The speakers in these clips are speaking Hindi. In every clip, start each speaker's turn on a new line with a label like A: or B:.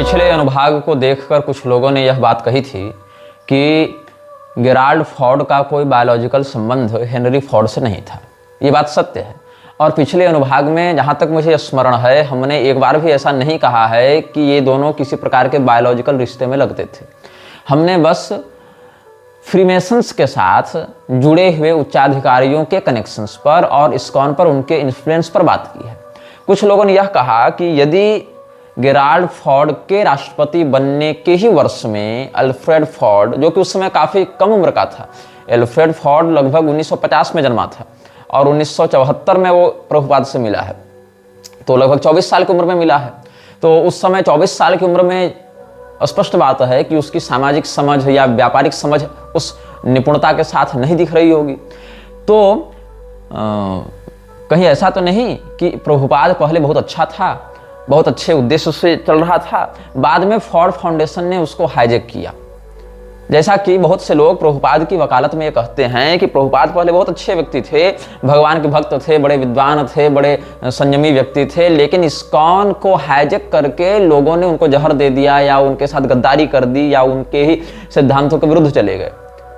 A: पिछले अनुभाग को देखकर कुछ लोगों ने यह बात कही थी कि गेराल्ड फॉर्ड का कोई बायोलॉजिकल संबंध हेनरी फॉर्ड से नहीं था। ये बात सत्य है। और पिछले अनुभाग में जहाँ तक मुझे स्मरण है, हमने एक बार भी ऐसा नहीं कहा है कि ये दोनों किसी प्रकार के बायोलॉजिकल रिश्ते में लगते थे। हमने बस फ्रीमेसन्स के साथ जुड़े हुए उच्चाधिकारियों के कनेक्शंस पर और इस्कॉन पर उनके इन्फ्लुएंस पर बात की है। कुछ लोगों ने यह कहा कि यदि गेराल्ड फॉर्ड के राष्ट्रपति बनने के ही वर्ष में अल्फ्रेड फॉर्ड, जो कि उस समय काफ़ी कम उम्र का था, अल्फ्रेड फॉर्ड लगभग 1950 में जन्मा था और 1974 में वो प्रभुपाद से मिला है, तो लगभग 24 साल की उम्र में मिला है। तो उस समय 24 साल की उम्र में स्पष्ट बात है कि उसकी सामाजिक समझ या व्यापारिक समझ उस निपुणता के साथ नहीं दिख रही होगी। तो कहीं ऐसा तो नहीं कि प्रभुपाद पहले बहुत अच्छा था, बहुत अच्छे उद्देश्य से चल रहा था, बाद में फॉर्ड फाउंडेशन ने उसको हाईजैक किया। जैसा कि बहुत से लोग प्रभुपाद की वकालत में ये कहते हैं कि प्रभुपाद पहले बहुत अच्छे व्यक्ति थे, भगवान के भक्त थे, बड़े विद्वान थे, बड़े संयमी व्यक्ति थे, लेकिन इस्कॉन को हाईजैक करके लोगों ने उनको जहर दे दिया या उनके साथ गद्दारी कर दी या उनके ही सिद्धांतों के विरुद्ध चले गए।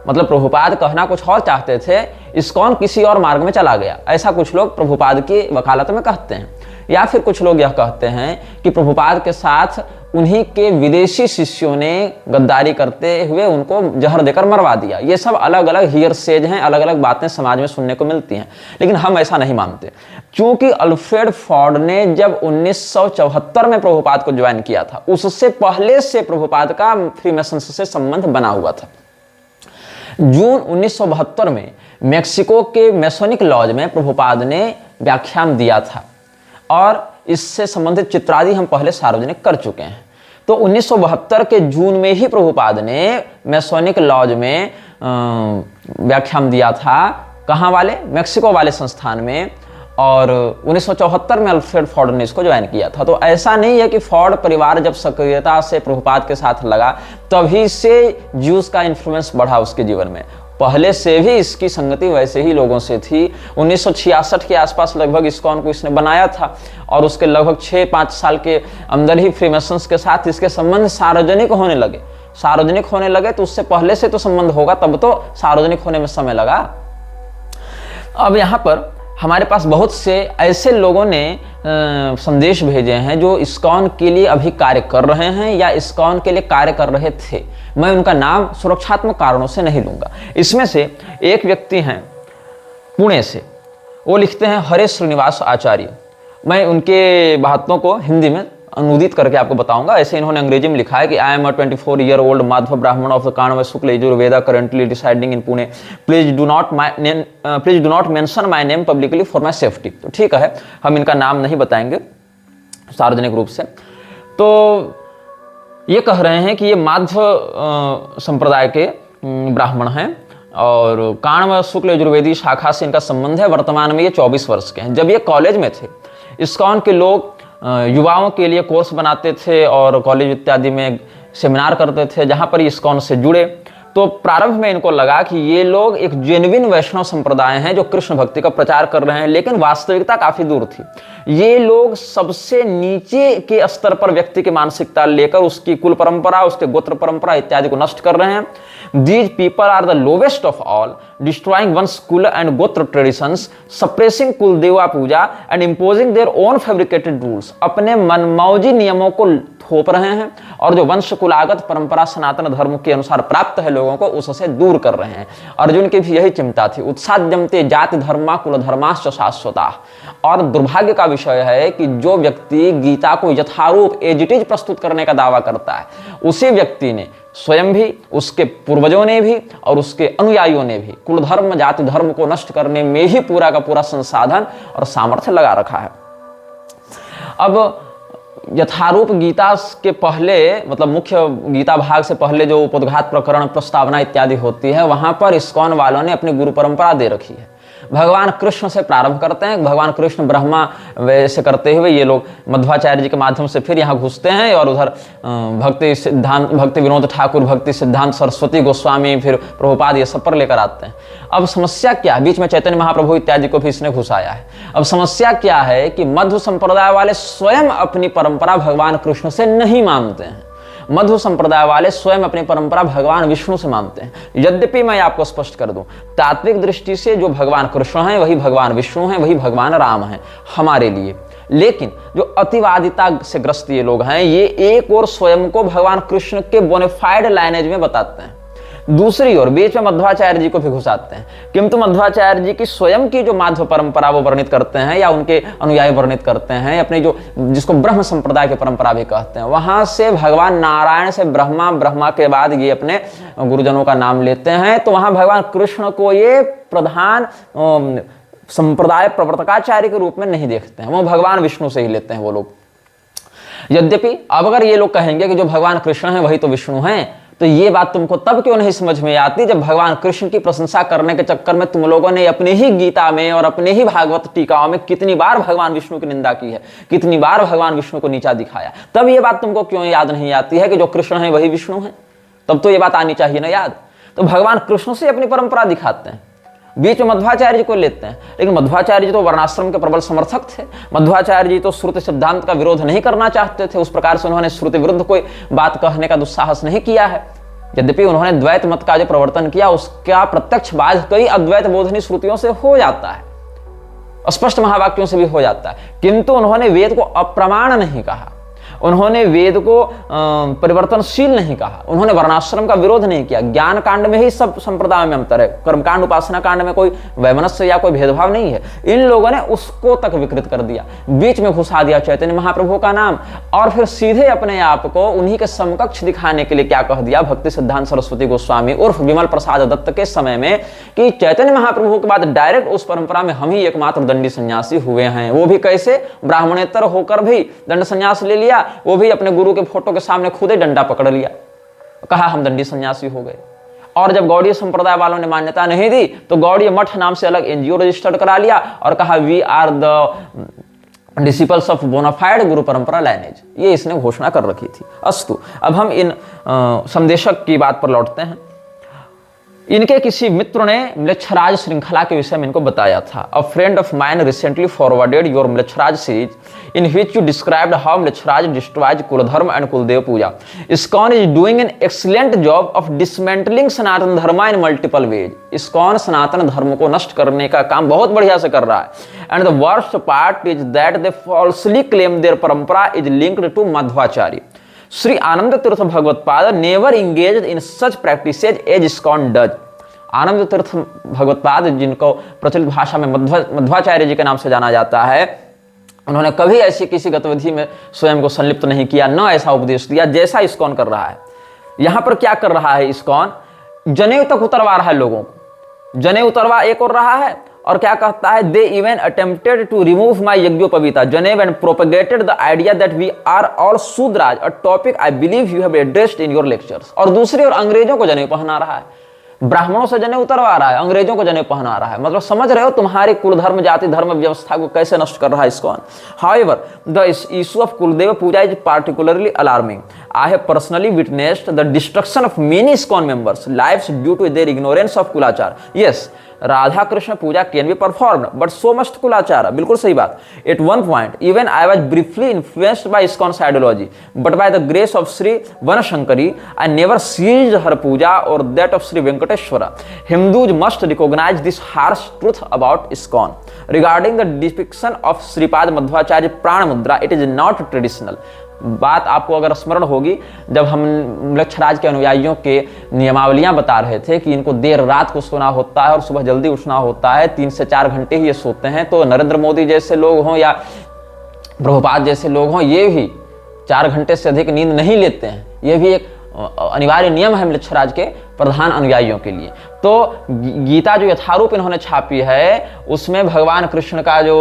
A: मतलब प्रभुपाद कहना कुछ और चाहते थे, इस्कॉन किसी और मार्ग में चला गया। ऐसा कुछ लोग प्रभुपाद की वकालत में कहते हैं। या फिर कुछ लोग यह कहते हैं कि प्रभुपाद के साथ उन्हीं के विदेशी शिष्यों ने गद्दारी करते हुए उनको जहर देकर मरवा दिया। ये सब अलग अलग हियरसेज हैं, अलग अलग बातें समाज में सुनने को मिलती हैं, लेकिन हम ऐसा नहीं मानते। क्योंकि अल्फ्रेड फॉर्ड ने जब 1974 में प्रभुपाद को ज्वाइन किया था, उससे पहले से प्रभुपाद का फ्रीमेसन्स से संबंध बना हुआ था। जून 1972 में मेक्सिको के मेसोनिक लॉज में प्रभुपाद ने व्याख्यान दिया था और इससे संबंधित चित्रादि हम पहले सार्वजनिक कर चुके हैं। तो 1972 के जून में ही प्रभुपाद ने मेसोनिक लॉज में व्याख्यान दिया था। कहाँ वाले? मेक्सिको वाले संस्थान में। और 1974 में अल्फ्रेड फॉर्ड ने इसको ज्वाइन किया था। तो ऐसा नहीं है कि फॉर्ड परिवार जब सक्रियता से प्रभुपाद के साथ लगा तभी से ज्यूस का इन्फ्लुएंस बढ़ा उसके जीवन में। पहले से भी इसकी संगति वैसे ही लोगों से थी। 1966 के आसपास लगभग इस्कॉन को इसने बनाया था और उसके लगभग 6-5 साल के अंदर ही फ्रीमेसन्स के साथ इसके संबंध सार्वजनिक होने लगे। तो उससे पहले से तो संबंध होगा, तब तो सार्वजनिक होने में समय लगा। अब यहाँ पर हमारे पास बहुत से ऐसे लोगों ने संदेश भेजे हैं जो इस्कॉन के लिए अभी कार्य कर रहे हैं या इस्कॉन के लिए कार्य कर रहे थे। मैं उनका नाम सुरक्षात्मक कारणों से नहीं लूंगा। इसमें से एक व्यक्ति हैं पुणे से, वो लिखते हैं हरे श्रीनिवास आचार्य। मैं उनके बातों को हिंदी में अनुदित करके आपको बताऊंगा। ऐसे इन्होंने अंग्रेजी में लिखा है कि I am a 24-year-old Madhav ब्राह्मण of the Kanva Shukla Yajurveda currently residing in Pune. Please do not mention my name publicly for my safety. तो ठीक है, हम इनका नाम नहीं बताएंगे सार्वजनिक रूप से। तो ये कह रहे हैं कि ये माधव संप्रदाय के ब्राह्मण हैं और काणव शुक्ल यजुर्वेदी शाखा से इनका संबंध है। वर्तमान में ये 24 वर्ष के हैं। जब ये कॉलेज में थे, इस्कॉन के लोग युवाओं के लिए कोर्स बनाते थे और कॉलेज इत्यादि में सेमिनार करते थे जहां पर इस्कॉन से जुड़े। तो प्रारंभ में इनको लगा कि ये लोग एक जेन्युइन वैष्णव संप्रदाय हैं जो कृष्ण भक्ति का प्रचार कर रहे हैं, लेकिन वास्तविकता काफी दूर थी। ये लोग सबसे नीचे के स्तर पर व्यक्ति की मानसिकता लेकर उसकी कुल परंपरा, उसके गोत्र परंपरा इत्यादि को नष्ट कर रहे हैं। These people are the lowest of all, destroying one's कुल and गोत्र traditions, suppressing कुल देवा पूजा and imposing their own fabricated rules। अपने मनमौजी नियमों को थोप रहे हैं और जो वंश कुलागत परंपरा सनातन धर्म के अनुसार प्राप्त है लोगों को, उससे दूर कर रहे हैं। अर्जुन की भी यही चिंता थी। उत्साद्यमते जाति धर्मा कुल धर्माश्च शाश्वता। और दुर्भाग्य का विषय है कि जो व्यक्ति गीता को यथारूप एज इट इज प्रस्तुत करने का दावा करता है, उसी व्यक्ति ने स्वयं भी, उसके पूर्वजों ने भी और उसके अनुयायियों ने भी कुल धर्म जाति धर्म को नष्ट करने में ही पूरा का पूरा संसाधन और सामर्थ्य लगा रखा है। अब यथारूप गीता के पहले, मतलब मुख्य गीता भाग से पहले जो उपोद्घात प्रकरण प्रस्तावना इत्यादि होती है, वहां पर इस्कॉन वालों ने अपनी गुरु परंपरा दे रखी है। भगवान कृष्ण से प्रारंभ करते हैं। भगवान कृष्ण ब्रह्मा से करते हुए ये लोग मध्वाचार्य जी के माध्यम से फिर यहाँ घुसते हैं और उधर भक्ति विनोद ठाकुर, भक्ति सिद्धांत सरस्वती गोस्वामी, फिर प्रभुपाद, ये सब पर लेकर आते हैं। अब समस्या क्या है, बीच में चैतन्य महाप्रभु इत्यादि को भी इसने घुसाया है। अब समस्या क्या है कि मध्व संप्रदाय वाले स्वयं अपनी परंपरा भगवान कृष्ण से नहीं मानते हैं। मध्व संप्रदाय वाले स्वयं अपनी परंपरा भगवान विष्णु से मानते हैं। यद्यपि मैं आपको स्पष्ट कर दूं, तात्विक दृष्टि से जो भगवान कृष्ण हैं वही भगवान विष्णु हैं, वही भगवान राम हैं हमारे लिए। लेकिन जो अतिवादिता से ग्रस्त ये लोग हैं, ये एक और स्वयं को भगवान कृष्ण के बोनेफाइड लाइनेज में बताते हैं, दूसरी ओर बीच में मध्वाचार्य जी को भी घुसाते हैं। किंतु मध्वाचार्य जी की स्वयं की जो माध्व परंपरा वो वर्णित करते हैं या उनके अनुयायी वर्णित करते हैं, अपने जो जिसको ब्रह्म संप्रदाय की परंपरा भी कहते हैं, वहां से भगवान नारायण से ब्रह्मा, ब्रह्मा के बाद ये अपने गुरुजनों का नाम लेते हैं। तो वहां भगवान कृष्ण को ये प्रधान संप्रदाय प्रवर्तकाचार्य के रूप में नहीं देखते हैं, वो भगवान विष्णु से ही लेते हैं वो लोग। यद्यपि अब अगर ये लोग कहेंगे कि जो भगवान कृष्ण है वही तो विष्णु हैं, तो ये बात तुमको तब क्यों नहीं समझ में आती जब भगवान कृष्ण की प्रशंसा करने के चक्कर में तुम लोगों ने अपने ही गीता में और अपने ही भागवत टीकाओं में कितनी बार भगवान विष्णु की निंदा की है, कितनी बार भगवान विष्णु को नीचा दिखाया। तब ये बात तुमको क्यों याद नहीं आती है कि जो कृष्ण है वही विष्णु है? तब तो ये बात आनी चाहिए ना याद। तो भगवान कृष्ण से अपनी परंपरा दिखाते हैं, बीच में मध्वाचार्य जी को लेते हैं। लेकिन मध्वाचार्य जी तो वर्णाश्रम के प्रबल समर्थक थे। मध्वाचार्य जी तो श्रुति सिद्धांत का विरोध नहीं करना चाहते थे, उस प्रकार से उन्होंने श्रुति विरुद्ध कोई बात कहने का दुस्साहस नहीं किया है। यद्यपि उन्होंने द्वैत मत का जो प्रवर्तन किया उसका प्रत्यक्ष बाध कई अद्वैत बोधनी श्रुतियों से हो जाता है, स्पष्ट महावाक्यों से भी हो जाता है, किंतु उन्होंने वेद को अप्रमाण नहीं कहा, उन्होंने वेद को परिवर्तनशील नहीं कहा, उन्होंने वर्णाश्रम का विरोध नहीं किया। ज्ञान कांड में ही सब संप्रदाय में अंतर है, कर्मकांड उपासना कांड में कोई वैमनस्य या कोई भेदभाव नहीं है। इन लोगों ने उसको तक विकृत कर दिया, बीच में घुसा दिया चैतन्य महाप्रभु का नाम, और फिर सीधे अपने आप को उन्हीं के समकक्ष दिखाने के लिए क्या कह दिया भक्ति सिद्धांत सरस्वती गोस्वामी उर्फ विमल प्रसाद दत्त के समय में कि चैतन्य महाप्रभु के बाद डायरेक्ट उस परंपरा में हम ही एकमात्र दंडी सन्यासी हुए हैं। वो भी कैसे? ब्राह्मणेतर होकर भी दंड सन्यास ले लिया, वो भी अपने गुरु के फोटो के सामने खुद ही डंडा पकड़ लिया, कहा हम दंडी सन्यासी हो गए। और जब गौड़ीय संप्रदाय वालों ने मान्यता नहीं दी तो गौड़ीय मठ नाम से अलग एनजीओ रजिस्टर्ड करा लिया और कहा we are the disciples of bona fide guru parampara lineage, ये इसने घोषणा कर रखी थी। अस्तु, अब हम इन संदेशक की बात पर लौटते हैं। इनके किसी मित्र ने म्लेच्छराज श्रृंखला के विषय में इनको बताया था। A friend of mine recently forwarded your Mlechharaj series in which you described how Mlechharaj destroys kuldharma and kuldev puja. ISKCON is doing an excellent job of dismantling Sanatan Dharma in multiple ways. ISKCON Sanatan Dharma को नष्ट करने का काम बहुत बढ़िया से कर रहा है। And the worst part is that they falsely claim their parampara is linked to Madhvacharya. Shri Ananda Tirtha Bhagavatpada never engaged in such practices as ISKCON does. Ananda Tirtha Bhagavatpada, जिनको प्रचलित भाषा में मध्वाचार्य जी के नाम से जाना जाता है, उन्होंने कभी ऐसी किसी गतिविधि में स्वयं को संलिप्त नहीं किया, न ऐसा उपदेश दिया जैसा इस्कॉन कर रहा है। यहां पर क्या कर रहा है इस्कॉन? जनेऊ तक उतरवा रहा है लोगों को, जनेऊ उतरवा एक और रहा है, और क्या कहता है? They even attempted to remove my yajnopavita janeu and propagated the idea that we are all Shudras, a topic I believe you have addressed in your lectures. और दूसरी ओर अंग्रेजों को जनेऊ पहना रहा है, ब्राह्मणों से जनेऊ उतरवा रहा है, अंग्रेजों को जनेऊ पहना रहा है। मतलब समझ रहे हो तुम्हारी कुल धर्म जाति धर्म व्यवस्था को कैसे नष्ट कर रहा है ISKCON. However, the issue of Kuldeva Puja is particularly alarming. I have personally witnessed the destruction of many ISKCON members' lives due to their ignorance of Kulachar. Yes, Radha Krishna puja can be performed but so must kulachar. बिल्कुल सही बात। At one point even I was briefly influenced by ISKCON ideology but by the grace of Shri Vanashankari I never ceased her puja और that of Shri Venkateshwara. Hindus must recognise this harsh truth about ISKCON regarding the depiction of Shripad Madhvacharya prana mudra. It is not traditional. बात आपको अगर स्मरण होगी जब हम म्लेच्छराज के अनुयायियों के नियमावलियां बता रहे थे कि इनको देर रात को सोना होता है और सुबह जल्दी उठना होता है, 3 से 4 घंटे ही ये सोते हैं। तो नरेंद्र मोदी जैसे लोग हों या प्रभुपाद जैसे लोग हों, ये भी 4 घंटे से अधिक नींद नहीं लेते हैं। ये भी एक अनिवार्य नियम है म्लेच्छराज के प्रधान अनुयायियों के लिए। तो गीता जो यथारूप इन्होंने छापी है उसमें भगवान कृष्ण का जो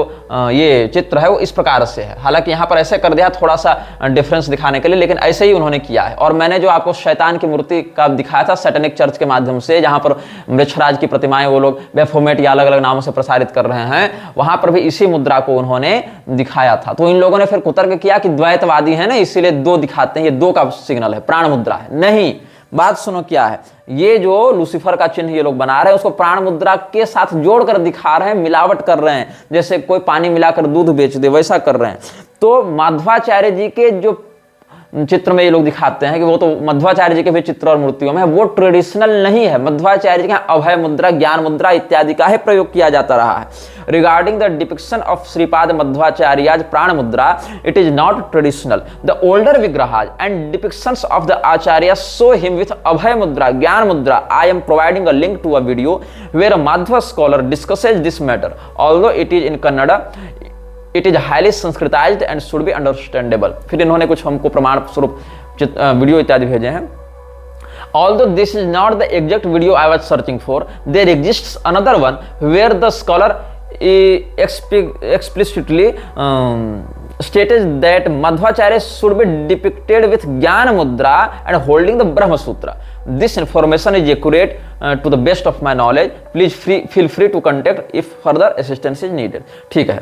A: ये चित्र है वो इस प्रकार से है। हालांकि यहाँ पर ऐसे कर दिया थोड़ा सा डिफरेंस दिखाने के लिए, लेकिन ऐसे ही उन्होंने किया है। और मैंने जो आपको शैतान की मूर्ति का दिखाया था सैटेनिक चर्च के माध्यम से, जहाँ पर मृक्षराज की प्रतिमाएं वो लोग बेफोमेट या अलग अलग नामों से प्रसारित कर रहे हैं, वहां पर भी इसी मुद्रा को उन्होंने दिखाया था। तो इन लोगों ने फिर कुतर्क किया कि द्वैतवादी है ना, इसीलिए दो दिखाते हैं, ये दो का सिग्नल है, प्राण मुद्रा है। नहीं, बात सुनो क्या है, ये जो लूसीफर का चिन्ह ये लोग बना रहे हैं उसको प्राण मुद्रा के साथ जोड़कर दिखा रहे हैं, मिलावट कर रहे हैं, जैसे कोई पानी मिलाकर दूध बेच दे वैसा कर रहे हैं। तो माध्वाचार्य जी के जो चित्र में ये लोग दिखाते हैं कि वो तो मध्वाचार्य जी के भी चित्र और मूर्तियों में, वो ट्रेडिशनल नहीं है। मध्वाचार्य जी का अभय मुद्रा, ज्ञान मुद्रा इत्यादि का ही प्रयोग किया जाता रहा है। Regarding the depiction of Shripad Madhvacharya prana mudra, it is not traditional. The older vigrahas and depictions of the acharya show him with abhaya mudra, jnana mudra. I am providing a link to a video where a Madhva scholar discusses this matter, although it is in Kannada, it is highly Sanskritised and should be understandable. फिर इन्होंने कुछ हमको प्रमाण स्वरूप वीडियो इत्यादि भेजे हैं। Although this is not the exact video I was searching for, there exists another one where the scholar explicitly stated that Madhvacharya should be depicted with Jnana Mudra and holding the Brahma Sutra. This information is accurate to the best of my knowledge. Please feel free to contact if further assistance is needed. ठीक है।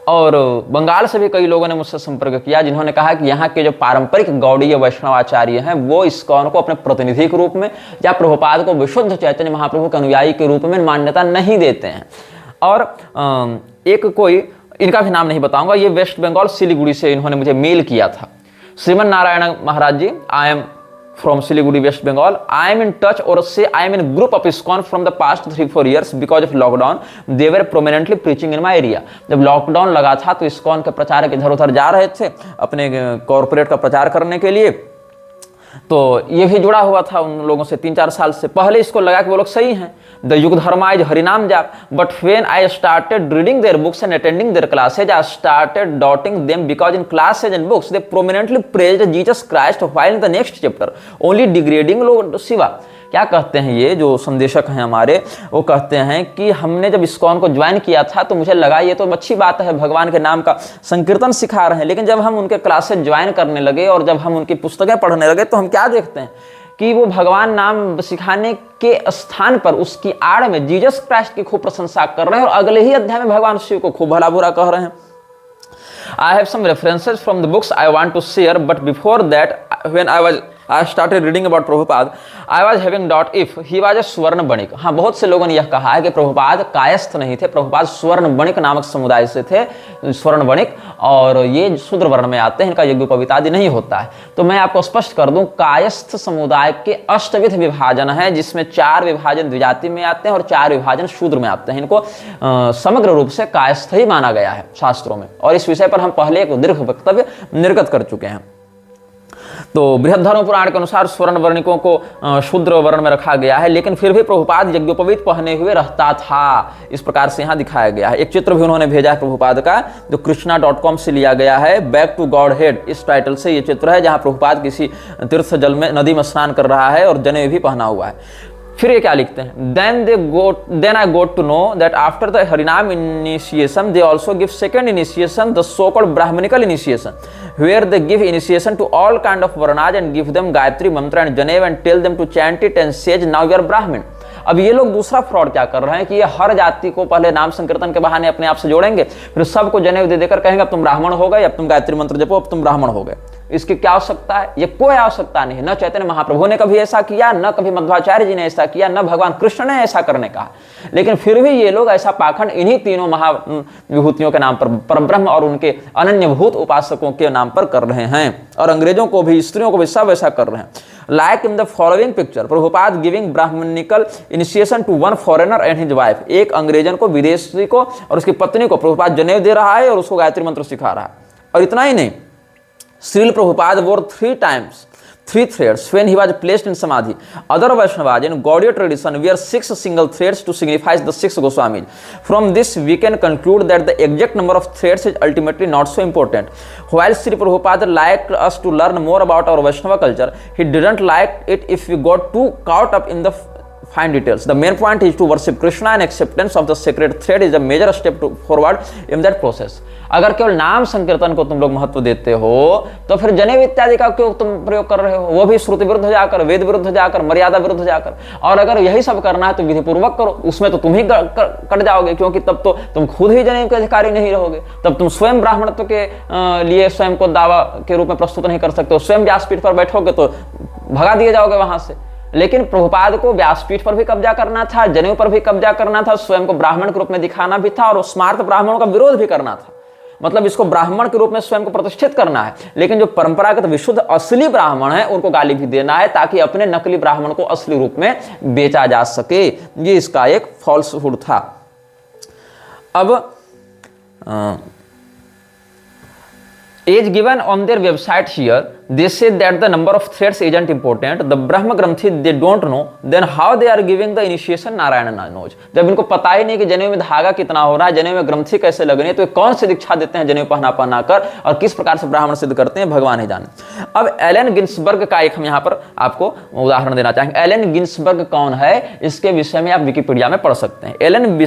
A: और बंगाल से भी कई लोगों ने मुझसे संपर्क किया जिन्होंने कहा कि यहाँ के जो पारंपरिक गौड़ीय वैष्णवाचार्य हैं वो इस्कॉन को अपने प्रतिनिधि के रूप में या प्रभुपाद को विशुद्ध चैतन्य महाप्रभु के अनुयायी के रूप में मान्यता नहीं देते हैं। और एक कोई, इनका भी नाम नहीं बताऊंगा, ये वेस्ट बंगाल सिलीगुड़ी से इन्होंने मुझे मेल किया था। Shriman Narayan Maharaj ji, I am from Siliguri, West Bengal. I am in touch, or say I am in a group of ISKCON from the past 3-4 years because of lockdown. They were prominently preaching in my area. जब लॉकडाउन लगा था तो ISKCON के प्रचारक इधर उधर जा रहे थे अपने कॉर्पोरेट का प्रचार करने के लिए, तो ये भी जुड़ा हुआ था उन लोगों से 3-4 साल से। पहले इसको लगा कि वो लोग सही हैं, द युग dharma is harinam jap, but when I started reading their books and attending their classes, I started doubting them because in classes and books they prominently praised Jesus Christ while in the next chapter only degrading lord Shiva. क्या कहते हैं ये जो संदेशक हैं हमारे, वो कहते हैं कि हमने जब इस्कॉन को ज्वाइन किया था तो मुझे लगा ये तो अच्छी बात है, भगवान के नाम का संकीर्तन सिखा रहे हैं, लेकिन जब हम उनके क्लासेज ज्वाइन करने लगे और जब हम उनकी पुस्तकें पढ़ने लगे तो हम क्या देखते हैं कि वो भगवान नाम सिखाने के स्थान पर उसकी आड़ में जीसस क्राइस्ट की खूब प्रशंसा कर रहे हैं और अगले ही अध्याय में भगवान शिव को खूब भला बुरा कह रहे हैं। I have some references from the books I want to share, but before that, when I started reading about Prabhupada, I was having doubt if he was a स्वर्ण बणिक। हाँ, बहुत से लोगों ने यह कहा है कि प्रभुपाद कायस्थ नहीं थे, प्रभुपाद स्वर्ण बणिक नामक समुदाय से थे, स्वर्ण बणिक, और ये शूद्र वर्ण में आते हैं, इनका यज्ञोपवीत आदि नहीं होता है। तो मैं आपको स्पष्ट कर दूं, कायस्थ समुदाय के अष्टविध विभाजन है, जिसमें 4 विभाजन द्विजाति में आते हैं और 4 विभाजन शूद्र में आते हैं। इनको समग्र रूप से कायस्थ ही माना गया है शास्त्रों में, और इस विषय पर हम पहले एक दीर्घ वक्तव्य निर्गत कर चुके हैं। तो बृहद धर्म पुराण के अनुसार स्वर्ण वर्णिकों को शूद्र वर्ण में रखा गया है, लेकिन फिर भी प्रभुपाद यज्ञोपवीत पहने हुए रहता था, इस प्रकार से यहाँ दिखाया गया है। एक चित्र भी उन्होंने भेजा है प्रभुपाद का, जो कृष्णा.com से लिया गया है, बैक टू गॉड हेड, इस टाइटल से ये चित्र है, जहाँ प्रभुपाद किसी तीर्थ जल में नदी में स्नान कर रहा है और जनेऊ भी पहना हुआ है। फिर ये क्या लिखते हैं, then I got to know that after the Harinam initiation they also give second initiation, the so-called Brahmanical initiation, where they give initiation to all kind of varnas and give them Gayatri mantra and Janev and tell them to chant it and say now you are Brahmin। अब ये लोग दूसरा फ्रॉड क्या कर रहे हैं कि ये हर जाति को पहले नाम संकीर्तन के बहाने अपने आप से जोड़ेंगे, फिर सबको जनेऊ दे देकर कहेंगे अब तुम ब्राह्मण हो गए, अब तुम गायत्री मंत्र जपो, अब तुम ब्राह्मण हो गए। इसकी क्या आवश्यकता है? ये कोई आवश्यकता नहीं है। न चैतन्य महाप्रभु ने कभी ऐसा किया, न कभी मध्वाचार्य जी ने ऐसा किया, न भगवान कृष्ण ने ऐसा करने का, लेकिन फिर भी ये लोग ऐसा पाखंड इन्हीं तीनों महाविभूतियों के नाम पर, परब्रह्म और उनके अनन्यभूत उपासकों के नाम पर कर रहे हैं, और अंग्रेजों को भी, स्त्रियों को भी सब ऐसा कर रहे हैं। Like in the following picture, Prabhupada giving Brahmanical initiation to one foreigner and his wife। एक अंग्रेजन को, विदेशी को और उसकी पत्नी को प्रभुपाद जनेऊ दे रहा है और उसको गायत्री मंत्र सिखा रहा है। और इतना ही नहीं, Srila Prabhupada wore 3 threads when he was placed in samadhi. Other Vaishnavas in Gaudiya tradition wear 6 single threads to signify the 6 Goswamis. From this we can conclude that the exact number of threads is ultimately not so important. While Sri Prabhupada liked us to learn more about our Vaishnava culture, he didn't like it if we got too caught up in the fine details. The main point is to worship Krishna, and acceptance of the sacred thread is a major step forward in that process. अगर केवल नाम संकीर्तन को तुम लोग महत्व देते हो तो फिर जनेऊ इत्यादि का क्यों तुम प्रयोग कर रहे हो? वो भी श्रुति विरुद्ध जाकर, वेद विरुद्ध जाकर, मर्यादा विरुद्ध जाकर। और अगर यही सब करना है तो विधि पूर्वक करो, उसमें तो तुम ही कट जाओगे, क्योंकि तब तो तुम खुद ही जनेऊ के अधिकारी नहीं रहोगे। तब तुम स्वयं ब्राह्मणत्व के लिए स्वयं को दावा के रूप में प्रस्तुत नहीं कर सकते हो। स्वयं व्यासपीठ पर बैठोगे तो भगा दिए जाओगे वहां से। लेकिन प्रभुपाद को व्यासपीठ पर भी कब्जा करना था, जनेऊ पर भी कब्जा करना था, स्वयं को ब्राह्मण के रूप में दिखाना भी था और स्मार्त ब्राह्मणों का विरोध भी करना था। मतलब इसको ब्राह्मण के रूप में स्वयं को प्रतिष्ठित करना है, लेकिन जो परंपरागत विशुद्ध असली ब्राह्मण है उनको गाली भी देना है, ताकि अपने नकली ब्राह्मण को असली रूप में बेचा जा सके। ये इसका एक फॉल्सहुड था। अब as given on their website here, they say that the number of threads isn't important. The Brahma Granthi they don't know, then how they are giving the initiation? Narayana knows. जब इनको पता ही नहीं कि जनेऊ में धागा कितना हो रहा है, जनेऊ में ग्रंथि कैसे लगनी है, तो कौन सी दीक्षा देते हैं जनेऊ पहना कर, और किस प्रकार से ब्राह्मण सिद्ध करते हैं, भगवान ही जाने। अब एलन गिन्सबर्ग का एक हम यहाँ पर आपको उदाहरण देना चाहेंगे। एलन गिन्सबर्ग कौन है, इसके विषय में आप विकिपीडिया में पढ़ सकते हैं। एलन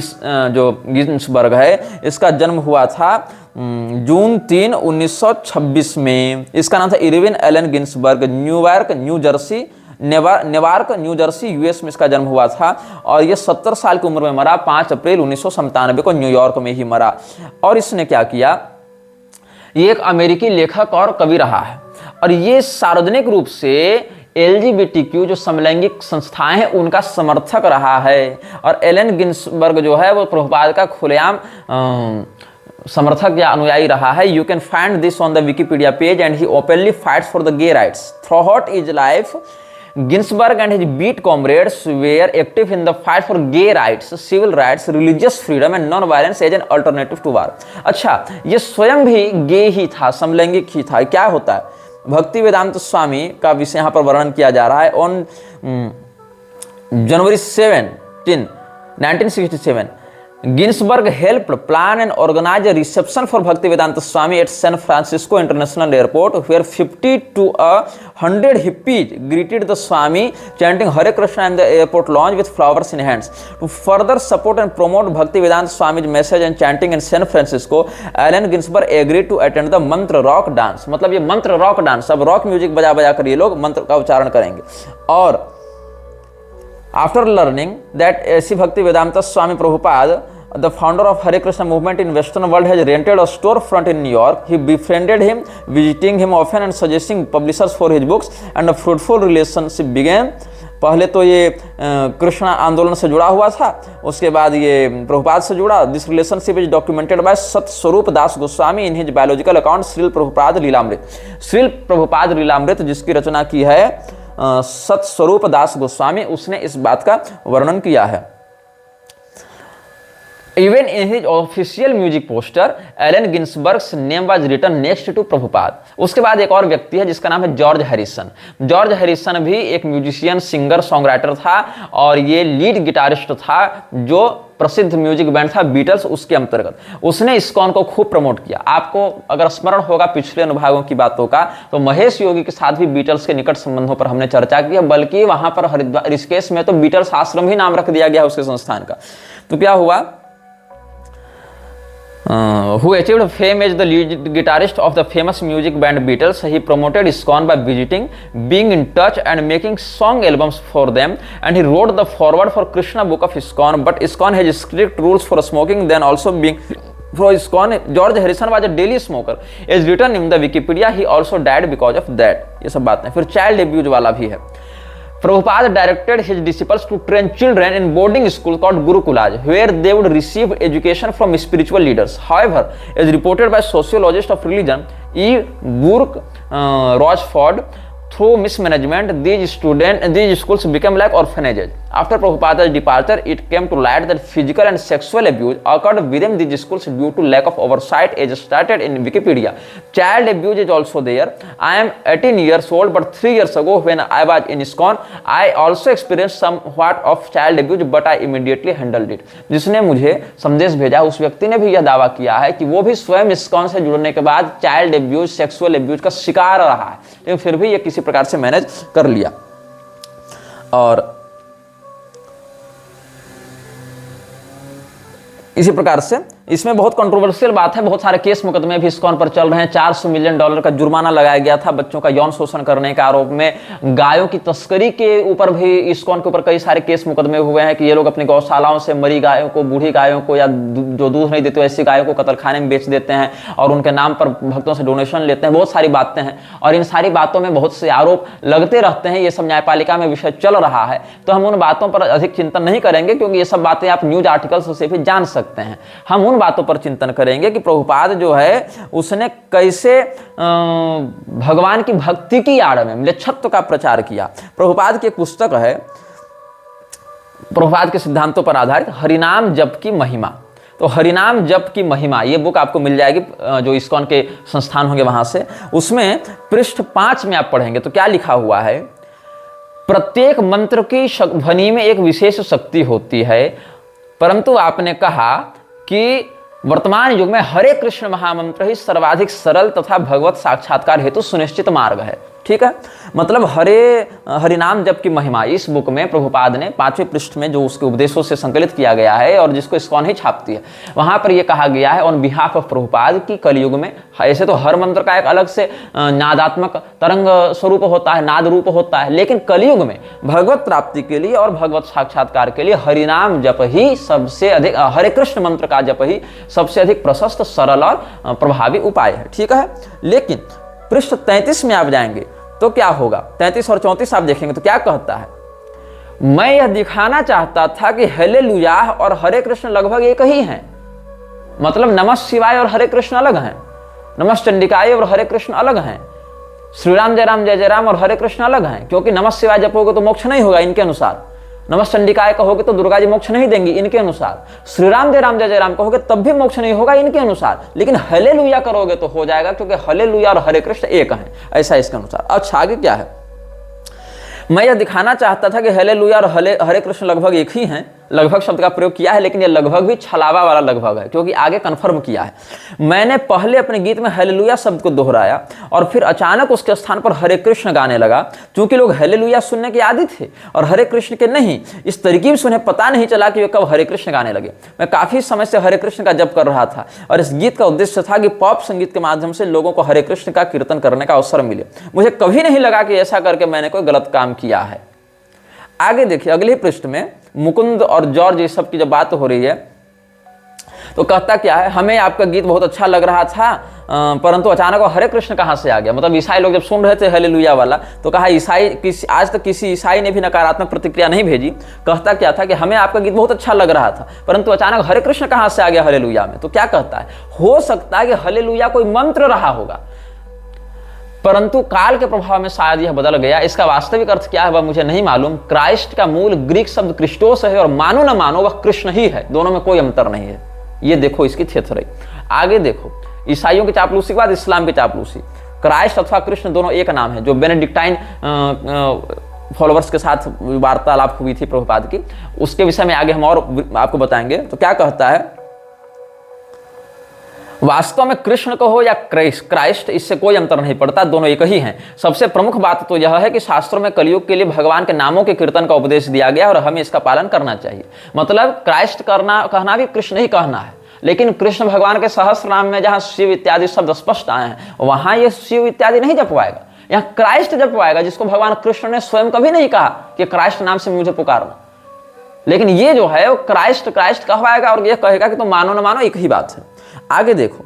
A: जो गिन्सबर्ग है, इसका जन्म हुआ था जून 3, 1926 में। इसका नाम था Irwin Elon Ginsberg. New York new Jersey US में इसका जन्म हुआ था, और ये 70 साल की उम्र में मरा। 5 अप्रैल 1997 को न्यूयॉर्क में ही मरा। और इसने क्या किया, ये एक अमेरिकी लेखक और कवि रहा है, और ये सार्वजनिक रूप से LGBTQ जो समलैंगिक संस्थाएं हैं उनका समर्थक रहा है। और एलन गिन्सबर्ग जो है वो प्रभुपाद का खुलेआम समर्थक या अनुयायी रहा है। You can find this on the Wikipedia page, and he openly fights for the gay rights throughout his life. Ginsburg and his beat comrades were active in the fight for gay rights, civil rights, religious freedom and non-violence as an alternative to war. अच्छा, ये स्वयं भी गे ही था, समलैंगिक ही था। क्या होता है, भक्ति वेदांत स्वामी का विषय यहाँ पर वर्णन किया जा रहा है। On January 17, 1967, Ginsburg helped plan and organize a reception for Bhaktivedanta Swami at San Francisco International Airport, where 50 to 100 hippies greeted the Swami, chanting Hare Krishna in the airport lounge with flowers in hands. To further support and promote Bhaktivedanta Swami's message and chanting in San Francisco, Allen Ginsberg agreed to attend the मंत्र रॉक डांस। मतलब ये मंत्र रॉक डांस, अब रॉक म्यूजिक बजा बजा कर ये लोग मंत्र का उच्चारण करेंगे। और after learning that A.C. Bhaktivedanta Swami Prabhupada, the founder of Hare Krishna movement in Western world, has rented a storefront in New York, he befriended him, visiting him often and suggesting publishers for his books, and a fruitful relationship began. पहले तो ये कृष्णा आंदोलन से जुड़ा हुआ था, उसके बाद ये प्रभुपाद से जुड़ा। This relationship is documented by Satsvarupa Das Goswami in his biological account Srila Prabhupada Lilamrita. Srila Prabhupada Lilamrita जिसकी रचना की है सतस्वरूप दास गोस्वामी, उसने इस बात का वर्णन किया है। Even in his official music poster, Allen Ginsberg's name was written next to Prabhupada. उसके बाद एक और व्यक्ति है जिसका नाम है जॉर्ज हैरिसन। जॉर्ज हैरिसन भी एक म्यूजिशियन, सिंगर, सॉन्ग था, और ये लीड गिटारिस्ट था जो प्रसिद्ध म्यूजिक बैंड था बीटल्स, उसके अंतर्गत। उसने इस्कॉन को खूब प्रमोट किया। आपको अगर स्मरण होगा पिछले अनुभागों की बातों का, तो महेश योगी के साथ भी बीटल्स के निकट संबंधों पर हमने चर्चा की है, बल्कि वहां पर हरिद्वार ऋषिकेश में तो बीटल्स आश्रम ही नाम रख दिया गया उसके संस्थान का। तो क्या हुआ, who achieved fame as the lead guitarist of the famous music band Beatles. He promoted ISKCON by visiting, being in touch and making song albums for them, and he wrote the foreword for Krishna book of ISKCON. But ISKCON has strict rules for smoking, then also being for ISKCON. George Harrison was a daily smoker, as written in the Wikipedia. He also died because of that. ये सब बातें। फिर चाइल्ड एब्यूज वाला भी है। Prabhupada directed his disciples to train children in boarding school called Gurukulas, where they would receive education from spiritual leaders. However, as reported by sociologist of religion E. Burke Rochford, through mismanagement, these schools became like orphanages. After Prabhupada's departure, it came to light that physical and sexual abuse occurred within these schools due to lack of oversight, as stated in Wikipedia. Child abuse is also there. I am 18 years old, but 3 years ago when I was in ISKCON, I also experienced somewhat of child abuse, but I immediately handled it. जिसने मुझे संदेश भेजा उस व्यक्ति ने भी यह दावा किया है कि वो भी स्वयं ISKCON से जुड़ने के बाद चाइल्ड एब्यूज, सेक्सुअल एब्यूज का शिकार रहा है, लेकिन फिर भी ये किसी प्रकार से मैनेज कर लिया। और इसी प्रकार से इसमें बहुत कंट्रोवर्शियल बात है, बहुत सारे केस मुकदमे भी ISKCON पर चल रहे हैं। $400 मिलियन का जुर्माना लगाया गया था बच्चों का यौन शोषण करने के आरोप में। गायों की तस्करी के ऊपर भी ISKCON के ऊपर कई सारे केस मुकदमे हुए हैं कि ये लोग अपनी गौशालाओं से मरी गायों को, बूढ़ी गायों को या जो दूध नहीं देते ऐसी गायों को कतलखाने में बेच देते हैं और उनके नाम पर भक्तों से डोनेशन लेते हैं। बहुत सारी बातें हैं और इन सारी बातों में बहुत से आरोप लगते रहते हैं। ये सब न्यायपालिका में विषय चल रहा है, तो हम उन बातों पर अधिक चिंतन नहीं करेंगे क्योंकि ये सब बातें आप न्यूज आर्टिकल्स से भी जान सकते हैं। हम उन बातों पर चिंतन करेंगे कि प्रभुपाद जो है उसने कैसे भगवान की भक्ति की आड़ में म्लेच्छत्व का प्रचार किया। प्रभुपाद की एक पुस्तक है, प्रभुपाद के सिद्धांतों पर आधारित, हरिनाम जप की महिमा। तो हरिनाम जप की महिमा ये बुक आपको मिल जाएगी जो ISKCON के संस्थान होंगे वहां से। उसमें पृष्ठ 5 में आप पढ़ेंगे तो क्या लिखा हुआ है, प्रत्येक मंत्र की ध्वनि में एक विशेष शक्ति होती है, परंतु आपने कहा कि वर्तमान युग में हरे कृष्ण महामंत्र ही सर्वाधिक सरल तथा भगवत साक्षात्कार हेतु सुनिश्चित मार्ग है। ठीक है, मतलब हरिनाम जप की महिमा इस बुक में प्रभुपाद ने 5वें पृष्ठ में जो उसके उपदेशों से संकलित किया गया है और जिसको ISKCON ही छापती है, वहां पर यह कहा गया है ऑन बिहाफ ऑफ प्रभुपाद की कलयुग में, ऐसे तो हर मंत्र का एक अलग से नादात्मक तरंग स्वरूप होता है, नाद रूप होता है, लेकिन कलयुग में भगवत प्राप्ति के लिए और भगवत साक्षात्कार के लिए हरिनाम जप ही सबसे अधिक, हरे कृष्ण मंत्र का जप ही सबसे अधिक प्रशस्त, सरल और प्रभावी उपाय है। ठीक है, लेकिन पृष्ठ 33 में आप जाएंगे तो क्या होगा, 33 और 34 आप देखेंगे तो क्या कहता है, मैं यह दिखाना चाहता था कि हेलेलुया और हरे कृष्ण लगभग एक ही हैं। मतलब नमः शिवाय और हरे कृष्ण अलग हैं, नमः चंडिकाय और हरे कृष्ण अलग हैं, श्री राम जय जय राम और हरे कृष्ण अलग हैं, क्योंकि नमः शिवाय जपोगे तो मोक्ष नहीं होगा इनके अनुसार, नमः चंडिकाय कहोगे तो दुर्गा जी मोक्ष नहीं देंगी इनके अनुसार, श्री राम जय जय राम कहोगे तब भी मोक्ष नहीं होगा इनके अनुसार, लेकिन हेलेलुया करोगे तो हो जाएगा क्योंकि हेलेलुया और हरे कृष्ण एक हैं, ऐसा इसके अनुसार। अच्छा आगे क्या है, मैं यह दिखाना चाहता था कि हेलेलुया और हरे कृष्ण लगभग एक ही हैं। लगभग शब्द का प्रयोग किया है, लेकिन यह लगभग भी छलावा वाला लगभग है क्योंकि आगे कन्फर्म किया है। मैंने पहले अपने गीत में हेलेलुया शब्द को दोहराया और फिर अचानक उसके स्थान पर हरे कृष्ण गाने लगा। क्योंकि लोग हेलेलुया सुनने के आदी थे और हरे कृष्ण के नहीं, इस तरकीब से उन्हें पता नहीं चला कि वे कब हरे कृष्ण गाने लगे। मैं काफी समय से हरे कृष्ण का जप कर रहा था और इस गीत का उद्देश्य था कि पॉप संगीत के माध्यम से लोगों को हरे कृष्ण का कीर्तन करने का अवसर मिले। मुझे कभी नहीं लगा कि ऐसा करके मैंने कोई गलत काम किया है। आगे देखिए, अगले ही पृष्ठ में मुकुंद और जॉर्ज ये सब की जब बात हो रही है तो कहता क्या है, हमें आपका गीत बहुत अच्छा लग रहा था परंतु अचानक वो हरे कृष्ण कहाँ से आ गया। मतलब ईसाई लोग जब सुन रहे थे हेलेलुया वाला तो कहा आज तक किसी ईसाई ने भी नकारात्मक प्रतिक्रिया नहीं भेजी। कहता क्या था कि हमें आपका गीत बहुत अच्छा लग रहा था परंतु अचानक हरे कृष्ण कहाँ से आ गया हेलेलुया में। तो क्या कहता है, हो सकता है कि हेलेलुया कोई मंत्र रहा होगा परंतु काल के प्रभाव में शायद यह बदल गया। इसका वास्तविक अर्थ क्या है वह मुझे नहीं मालूम। क्राइस्ट का मूल ग्रीक शब्द क्रिस्टोस है और मानो न मानो वह कृष्ण ही है, दोनों में कोई अंतर नहीं है। ये देखो इसकी थेथराई। आगे देखो, ईसाइयों की चापलूसी के बाद इस्लाम की चापलूसी। क्राइस्ट अथवा कृष्ण दोनों एक नाम है, जो बेनेडिक्टाइन फॉलोअर्स के साथ वार्तालाप हुई थी प्रभुपाद की, उसके विषय में आगे हम और आपको बताएंगे। तो क्या कहता है, वास्तव में कृष्ण को हो या क्राइस्ट इससे कोई अंतर नहीं पड़ता, दोनों एक ही हैं। सबसे प्रमुख बात तो यह है कि शास्त्रों में कलयुग के लिए भगवान के नामों के कीर्तन का उपदेश दिया गया और हमें इसका पालन करना चाहिए। मतलब क्राइस्ट कहना भी कृष्ण ही कहना है, लेकिन कृष्ण भगवान के सहस्त्र नाम में जहां शिव इत्यादि शब्द स्पष्ट आए हैं वहां ये शिव इत्यादि नहीं जपवाएगा, यहाँ क्राइस्ट जपवाएगा, जिसको भगवान कृष्ण ने स्वयं कभी नहीं कहा कि क्राइस्ट नाम से मुझे पुकारना। लेकिन ये जो है वो क्राइस्ट कहवाएगा और ये कहेगा कि तुम मानो न मानो एक ही बात है। आगे देखो,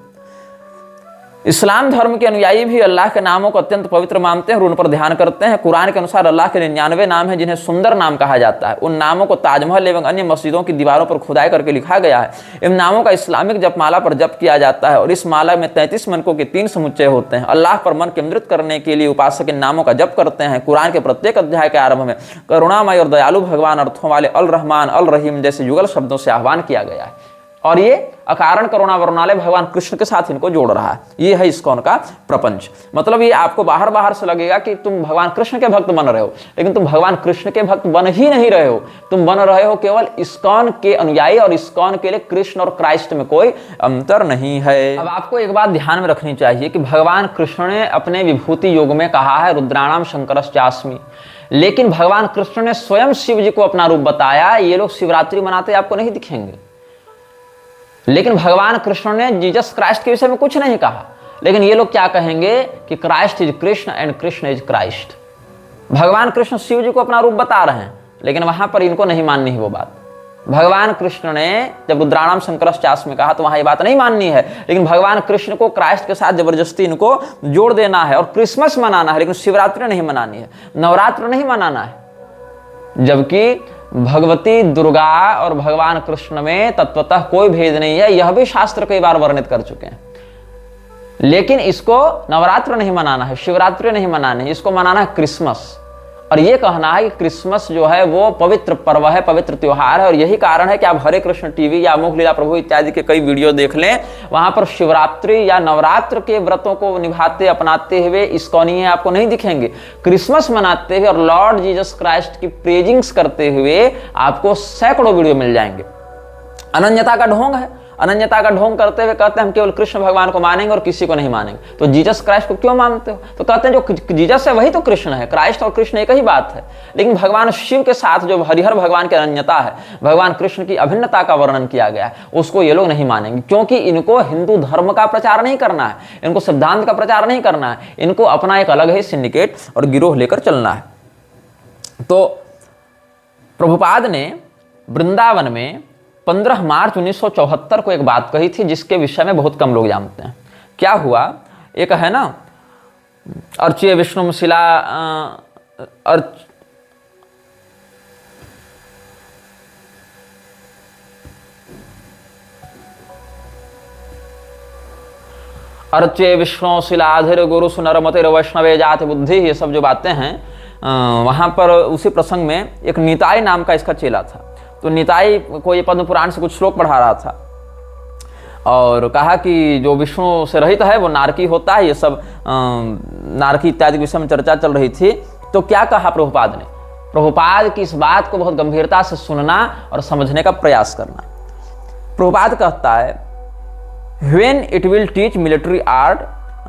A: इस्लाम धर्म के अनुयायी भी अल्लाह के नामों को अत्यंत पवित्र मानते हैं और उन पर ध्यान करते हैं। कुरान के अनुसार अल्लाह के 99 नाम हैं जिन्हें सुंदर नाम कहा जाता है। उन नामों को ताजमहल एवं अन्य मस्जिदों की दीवारों पर खुदाई करके लिखा गया है। इन नामों का इस्लामिक जपमाला पर जप किया जाता है और इस माला में 33 मनकों के 3 समुच्चय होते हैं। अल्लाह पर मन केंद्रित करने के लिए उपासक इन नामों का जप करते हैं। कुरान के प्रत्येक अध्याय के आरंभ में करुणामय और दयालु भगवान अर्थों वाले अल रहमान अल रहीम जैसे युगल शब्दों से आह्वान किया गया है और ये अकारण करुणा वरुणालय भगवान कृष्ण के साथ इनको जोड़ रहा है। ये है इस्कॉन का प्रपंच। मतलब ये आपको बाहर बाहर से लगेगा कि तुम भगवान कृष्ण के भक्त बन रहे हो, लेकिन तुम भगवान कृष्ण के भक्त बन ही नहीं रहे हो। तुम बन रहे हो केवल इस्कॉन के अनुयायी और इस्कॉन के लिए कृष्ण और क्राइस्ट में कोई अंतर नहीं है। अब आपको एक बात ध्यान में रखनी चाहिए कि भगवान कृष्ण ने अपने विभूति योग में कहा है रुद्राणाम शंकरश्चास्मि, लेकिन भगवान कृष्ण ने स्वयं शिव जी को अपना रूप बताया। ये लोग शिवरात्रि मनाते आपको नहीं दिखेंगे, लेकिन भगवान कृष्ण ने जीसस क्राइस्ट के विषय में कुछ नहीं कहा। लेकिन ये लोग क्या कहेंगे कि Christ is Krishna and Krishna is Christ. भगवान कृष्ण शिव जी को अपना रूप बता रहे हैं, लेकिन वहां पर इनको नहीं माननी है वो बात। भगवान कृष्ण ने जब रुद्राणाम शंकरश्चास्मि में कहा तो वहां ये बात नहीं माननी है, लेकिन भगवान कृष्ण को क्राइस्ट के साथ जबरदस्ती इनको जोड़ देना है और क्रिसमस मनाना है, लेकिन शिवरात्रि नहीं मनानी है, नवरात्र नहीं मनाना है। जबकि भगवती दुर्गा और भगवान कृष्ण में तत्वतः कोई भेद नहीं है, यह भी शास्त्र कई बार वर्णित कर चुके हैं। लेकिन इसको नवरात्र नहीं मनाना है, शिवरात्रि नहीं मनानी है, इसको मनाना है क्रिसमस। और ये कहना है कि क्रिसमस जो है वो पवित्र पर्व है, पवित्र त्योहार है। और यही कारण है कि आप हरे कृष्ण टीवी या अमोघ लीला प्रभु इत्यादि के कई वीडियो देख लें, वहां पर शिवरात्रि या नवरात्र के व्रतों को निभाते अपनाते हुए इस्कॉनीय आपको नहीं दिखेंगे। क्रिसमस मनाते हुए और लॉर्ड जीसस क्राइस्ट की प्रेजिंग्स करते हुए आपको सैकड़ों वीडियो मिल जाएंगे। अनन्यता का ढोंग है, अनन्यता का ढोंग करते हुए कहते हैं हम केवल कृष्ण भगवान को मानेंगे और किसी को नहीं मानेंगे। तो जीसस क्राइस्ट को क्यों मानते हो? तो कहते हैं जो जीसस है वही तो कृष्ण है, क्राइस्ट और कृष्ण एक ही बात है। लेकिन भगवान शिव के साथ जो हरिहर भगवान की अनन्यता है, भगवान कृष्ण की अभिन्नता का वर्णन किया गया है, उसको ये लोग नहीं मानेंगे, क्योंकि इनको हिंदू धर्म का प्रचार नहीं करना है, इनको सिद्धांत का प्रचार नहीं करना है, इनको अपना एक अलग ही सिंडिकेट और गिरोह लेकर चलना है। तो प्रभुपाद ने वृंदावन में 15 मार्च 1974 को एक बात कही थी जिसके विषय में बहुत कम लोग जानते हैं। क्या हुआ, एक है ना अर्च्य विष्णुशिला अर्च्य विष्णुशिलाधिर गुरु सुनरमतिर वैष्णवे जाति बुद्धि, ये सब जो बातें हैं वहां पर उसी प्रसंग में एक निताई नाम का इसका चेला था। तो निताई को ये पद्म पुराण से कुछ श्लोक पढ़ा रहा था और कहा कि जो विष्णु से रहित है वो नारकी होता है। ये सब नारकी इत्यादि विषय में चर्चा चल रही थी। तो क्या कहा प्रभुपाद ने? प्रभुपाद की इस बात को बहुत गंभीरता से सुनना और समझने का प्रयास करना। प्रभुपाद कहता है when it will teach military art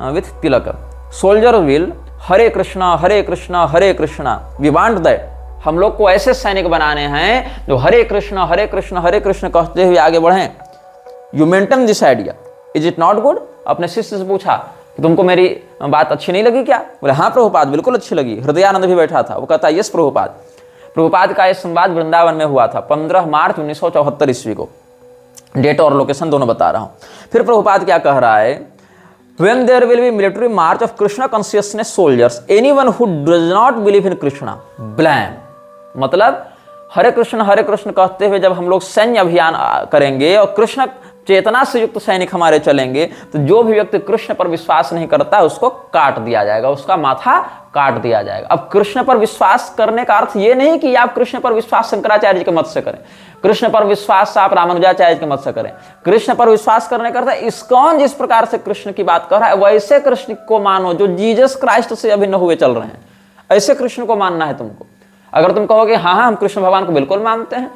A: with tilak soldier will Hare Krishna Hare Krishna Hare Krishna. We want that, हम लोग को ऐसे सैनिक बनाने हैं जो हरे कृष्ण हरे कृष्ण हरे कृष्ण कहते हुए आगे बढ़ें। You maintain this idea, is it not good? अपने शिष्य से पूछा कि तुमको मेरी बात अच्छी नहीं लगी क्या? बोले हाँ प्रभुपाद बिल्कुल अच्छी लगी। हृदयानंद भी बैठा था, वो कहता यस प्रभुपाद। प्रभुपाद का यह संवाद वृंदावन में हुआ था 15 मार्च 1974 ईस्वी को। डेट और लोकेशन दोनों बता रहा हूं। फिर प्रभुपाद क्या कह रहा है, when there will be military march of Krishna consciousness soldiers, anyone who does not believe in Krishna, blame। मतलब हरे कृष्ण कहते हुए जब हम लोग सैन्य अभियान करेंगे और कृष्ण चेतना से युक्त सैनिक हमारे चलेंगे, तो जो भी व्यक्ति कृष्ण पर विश्वास नहीं करता उसको काट दिया जाएगा, उसका माथा काट दिया जाएगा। अब कृष्ण पर विश्वास करने का अर्थ ये नहीं कि आप कृष्ण पर विश्वास शंकराचार्य जी के मत से करें, कृष्ण पर विश्वास आप रामानुजाचार्य के मत से करें। कृष्ण पर विश्वास करने का अर्थ है इस्कॉन जिस प्रकार से कृष्ण की बात कर रहा है वैसे कृष्ण को मानो जो जीसस क्राइस्ट से अभिन्न हुए चल रहे हैं। ऐसे कृष्ण को मानना है तुमको। अगर तुम कहोगे हाँ हम कृष्ण भगवान को बिल्कुल मानते हैं,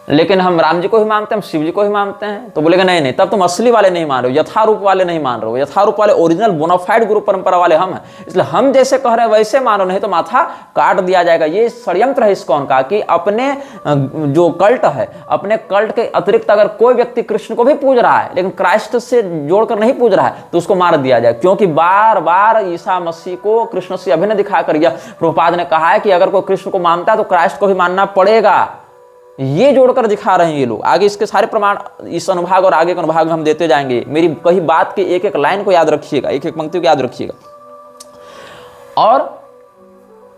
A: लेकिन हम राम जी को ही मानते हैं, हम शिव जी को ही मानते हैं, तो बोलेगा नहीं, तब तुम असली वाले नहीं मान रहे हो, यथारूप वाले नहीं मान रहे हो। यथारूप वाले ओरिजिनल बोनाफाइड गुरु परंपरा वाले हम हैं, इसलिए हम जैसे कह रहे हैं वैसे मानो, नहीं तो माथा काट दिया जाएगा। ये षड्यंत्र है इस्कॉन का कि अपने जो कल्ट है, अपने कल्ट के अतिरिक्त अगर कोई व्यक्ति कृष्ण को भी पूज रहा है लेकिन क्राइस्ट से जोड़कर नहीं पूज रहा है तो उसको मार दिया जाए, क्योंकि बार बार ईसा मसीह को कृष्ण से अभिन्न दिखाकर यह प्रभुपाद ने कहा है कि अगर कोई कृष्ण को मानता है तो क्राइस्ट को भी मानना पड़ेगा। ये जोड़कर दिखा रहे हैं ये लोग। आगे इसके सारे प्रमाण इस अनुभाग और आगे के अनुभाग में हम देते जाएंगे। मेरी कही बात के एक एक लाइन को याद रखिएगा, एक एक पंक्ति को याद रखिएगा। और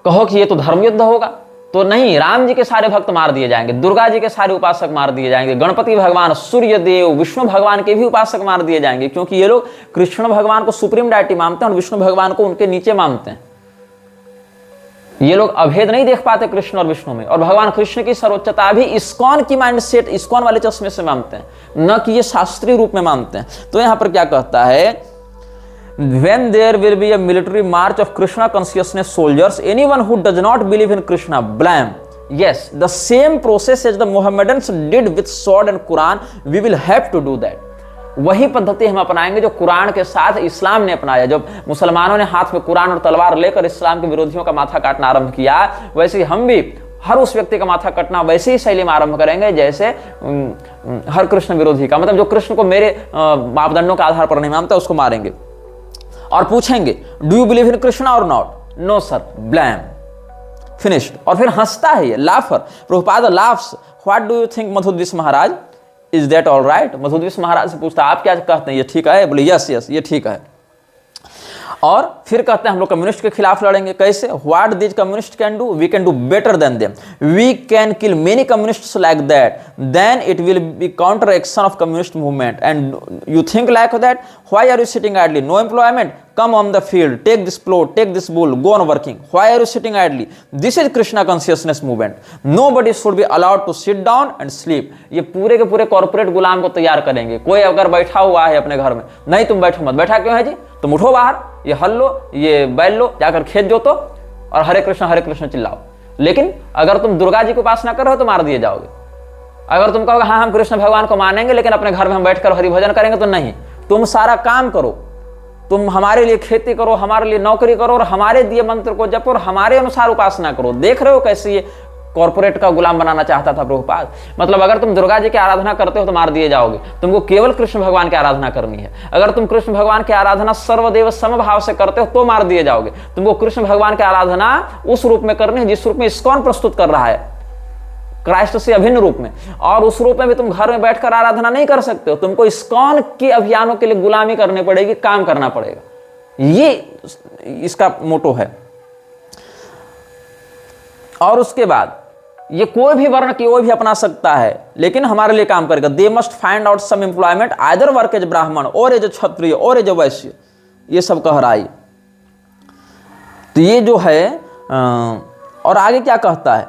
A: कहो कि ये तो धर्म युद्ध होगा, तो नहीं, राम जी के सारे भक्त मार दिए जाएंगे, दुर्गा जी के सारे उपासक मार दिए जाएंगे, गणपति भगवान, सूर्य देव, विष्णु भगवान के भी उपासक मार दिए जाएंगे, क्योंकि ये लोग कृष्ण भगवान को सुप्रीम डायटी मानते हैं और विष्णु भगवान को उनके नीचे मानते हैं। ये लोग अभेद नहीं देख पाते कृष्ण और विष्णु में, और भगवान कृष्ण की सर्वोच्चता भी इस्कॉन की माइंडसेट, इस्कॉन वाले चश्मे से मानते हैं, न कि ये शास्त्रीय रूप में मानते हैं। तो यहां पर क्या कहता है, when there will be a military march of Krishna consciousness soldiers, anyone who does not believe in Krishna, blame. Yes, the same process as the Mohammedans did with sword and Quran, we will have to do that. वही पद्धति हम अपनाएंगे जो कुरान के साथ इस्लाम ने अपनाया। जब मुसलमानों ने हाथ में कुरान और तलवार लेकर इस्लाम के विरोधियों का माथा काटना आरंभ किया, वैसे ही हम भी हर उस व्यक्ति का माथा काटना वैसे ही शैली में आरंभ करेंगे जैसे हर कृष्ण विरोधी का, मतलब जो कृष्ण को मेरे मापदंडों के आधार पर नहीं मानता उसको मारेंगे। और पूछेंगे, do you believe in Krishna और not? No sir, blam, finished. और फिर हंसता है ये, laughter, Prabhupada laughs, what do you think Madhudvisa Maharaj, is that all right? Madhudvisa Maharaj से पूछता, आप क्या कहते हैं, ये ठीक है? बोले यस यस, ये ठीक है। और फिर कहते हैं हम लोग कम्युनिस्ट के खिलाफ लड़ेंगे। कैसे? What this communist can do, we can do better than them, we can kill many communists like that, then it will be counter action of communist movement, and you think like that, why are you sitting idly, no employment, come on the field, take this plot, take this bull, go on working, why are you sitting idly? This is Krishna consciousness movement, nobody should be allowed to sit down and sleep। ये पूरे के पूरे कॉर्पोरेट गुलाम को तैयार करेंगे। कोई अगर बैठा हुआ है अपने घर में, नहीं तुम बैठो मत, बैठा क्यों है जी, तुम उठो बाहर, ये हल लो, ये बैल लो, जाकर खेत जोतो और हरे कृष्ण चिल्लाओ। लेकिन अगर तुम दुर्गा जी को उपासना कर रहे हो तो मार दिए जाओगे। अगर तुम कहोगे हाँ हम कृष्ण भगवान को मानेंगे लेकिन अपने घर में हम बैठकर हरि भजन करेंगे, तो नहीं, तुम सारा काम करो, तुम हमारे लिए खेती करो, हमारे लिए नौकरी करो और हमारे दिए मंत्र को जपो और हमारे अनुसार उपासना करो। देख रहे हो कैसे ये कॉर्पोरेट का गुलाम बनाना चाहता था प्रभुपाद। मतलब अगर तुम दुर्गा जी की आराधना करते हो तो मार दिए जाओगे, तुमको केवल कृष्ण भगवान की आराधना करनी है। अगर तुम कृष्ण भगवान की आराधना सर्वदेव समभाव से करते हो तो मार दिए जाओगे। तुमको कृष्ण भगवान की आराधना उस रूप में करनी है जिस रूप में इस्कॉन प्रस्तुत कर रहा है, क्राइस्ट से अभिन्न रूप में, और उस रूप में भी तुम घर में बैठकर आराधना नहीं कर सकते हो। तुमको इस्कॉन के अभियानों के लिए गुलामी करनी पड़ेगी, काम करना पड़ेगा। ये इसका मोटो है। और उसके बाद ये कोई भी वर्ण कोई भी अपना सकता है लेकिन हमारे लिए काम करेगा। They must find out some employment either work as Brahmin और एज क्षत्रिय और एज वैश्य, ये सब कह रहा है। तो ये जो है और आगे क्या कहता है,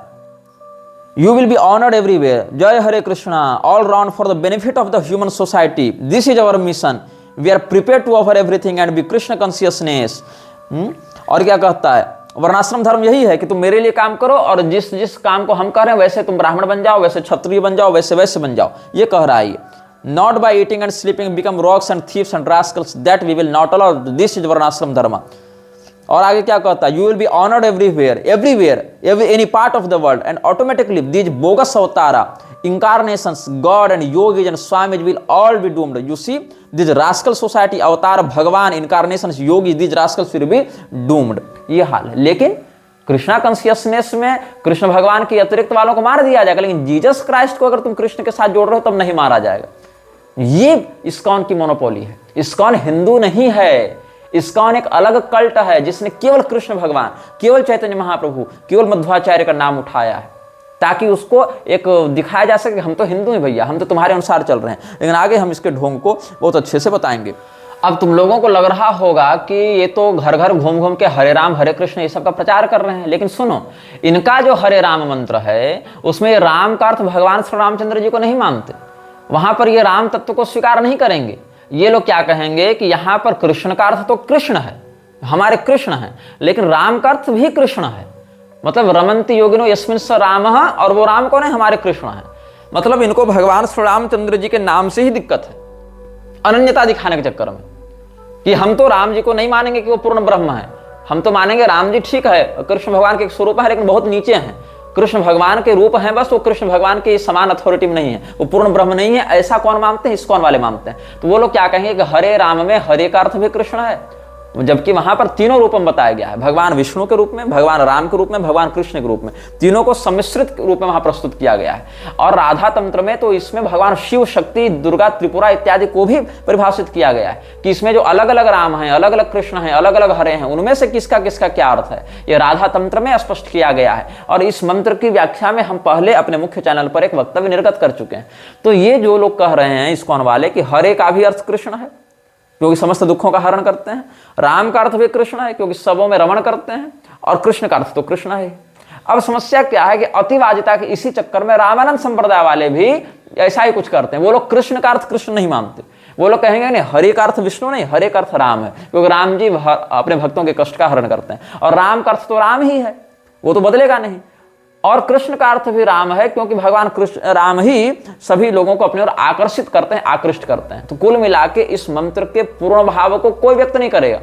A: You will be honored everywhere. Jai Hare Krishna, all round for the benefit of the human society. This is our mission. We are prepared to offer everything and be Krishna consciousness. और क्या कहता है, वर्णाश्रम धर्म यही है कि तुम मेरे लिए काम करो और जिस जिस काम को हम कर रहे हैं वैसे तुम ब्राह्मण बन जाओ, वैसे क्षत्रिय बन जाओ, वैसे वैसे बन जाओ। ये कह रहा है। Not by eating and sleeping become rogues and thieves and rascals, that we will not allow. This is वर्णाश्रम धर्म। और आगे क्या कहता है, you will be honoured everywhere any part of the world and automatically these bogus avatara incarnations, God and yogis and swamis will all be doomed. You see, this rascal society, अवतार भगवान, incarnations, Yogi, these rascals will be doomed. ये हाल है। लेकिन कृष्णा कॉन्शियसनेस में कृष्ण भगवान के अतिरिक्त वालों को मार दिया जाएगा, लेकिन जीसस क्राइस्ट को अगर तुम कृष्ण के साथ जोड़ रहे हो तब नहीं मारा जाएगा। ये इस्कॉन की मोनोपोली है। इस्कॉन हिंदू नहीं है, इस्कॉन एक अलग कल्ट है जिसने केवल कृष्ण भगवान, केवल चैतन्य महाप्रभु, केवल मध्वाचार्य का नाम उठाया है ताकि उसको एक दिखाया जा सके हम तो हिंदू हैं भैया, हम तो तुम्हारे अनुसार चल रहे हैं। लेकिन आगे हम इसके ढोंग को बहुत अच्छे से बताएंगे। अब तुम लोगों को लग रहा होगा कि ये तो घर घर घूम घूम के हरे राम हरे कृष्ण ये सब का प्रचार कर रहे हैं, लेकिन सुनो, इनका जो हरे राम मंत्र है उसमें राम का अर्थ भगवान श्री रामचंद्र जी को नहीं मानते। वहां पर ये राम तत्व को स्वीकार नहीं करेंगे। ये लोग क्या कहेंगे कि यहां पर कृष्ण का अर्थ तो कृष्ण है, हमारे कृष्ण है, लेकिन राम का अर्थ भी कृष्ण है। मतलब रमन्ति योगिनो यस्मिन् स रामः, और वो राम कौन है, हमारे कृष्ण है। मतलब इनको भगवान श्री रामचंद्र जी के नाम से ही दिक्कत है, अनन्यता दिखाने के चक्कर में कि हम तो राम जी को नहीं मानेंगे कि वो पूर्ण ब्रह्म है, हम तो मानेंगे राम जी ठीक है कृष्ण भगवान के एक स्वरूप है लेकिन बहुत नीचे हैं, कृष्ण भगवान के रूप हैं बस, वो कृष्ण भगवान के समान अथॉरिटी में नहीं है, वो पूर्ण ब्रह्म नहीं है। ऐसा कौन मानते हैं, इस्कॉन वाले मानते हैं। तो वो लोग क्या कहेंगे कि हरे राम में हरे का अर्थ भी कृष्ण है जबकि वहां पर तीनों रूप में बताया गया है, भगवान विष्णु के रूप में, भगवान राम के रूप में, भगवान कृष्ण के रूप में, तीनों को सम्मिश्रित रूप में वहां प्रस्तुत किया गया है। और राधा तंत्र में तो इसमें भगवान शिव, शक्ति, दुर्गा, त्रिपुरा इत्यादि को भी परिभाषित किया गया है कि इसमें जो अलग अलग राम हैं, अलग अलग कृष्ण हैं, अलग अलग हरे हैं, उनमें से किसका किसका क्या अर्थ है, यह राधा तंत्र में स्पष्ट किया गया है। और इस मंत्र की व्याख्या में हम पहले अपने मुख्य चैनल पर एक वक्तव्य निर्गत कर चुके हैं। तो ये जो लोग कह रहे हैं इस्कॉन वाले कि हरे का भी अर्थ कृष्ण है क्योंकि समस्त दुखों का हरण करते हैं, राम का अर्थ भी कृष्ण है क्योंकि सबों में रमण करते हैं, और कृष्ण का अर्थ तो कृष्ण है। अब समस्या क्या है कि अतिवादिता के इसी चक्कर में रामानंद संप्रदाय वाले भी ऐसा ही कुछ करते हैं। वो लोग कृष्ण का अर्थ कृष्ण नहीं मानते, वो लोग कहेंगे नहीं हरि का अर्थ विष्णु नहीं, हरे का अर्थ राम है क्योंकि राम जी अपने भक्तों के कष्ट का हरण करते हैं, और राम का अर्थ तो राम ही है, वो तो बदलेगा नहीं। और कृष्ण का अर्थ भी राम है क्योंकि भगवान कृष्ण राम ही सभी लोगों को अपनी ओर आकर्षित करते हैं, आकृष्ट करते हैं। तो कुल मिला के इस मंत्र के पूर्ण भाव को कोई व्यक्त नहीं करेगा।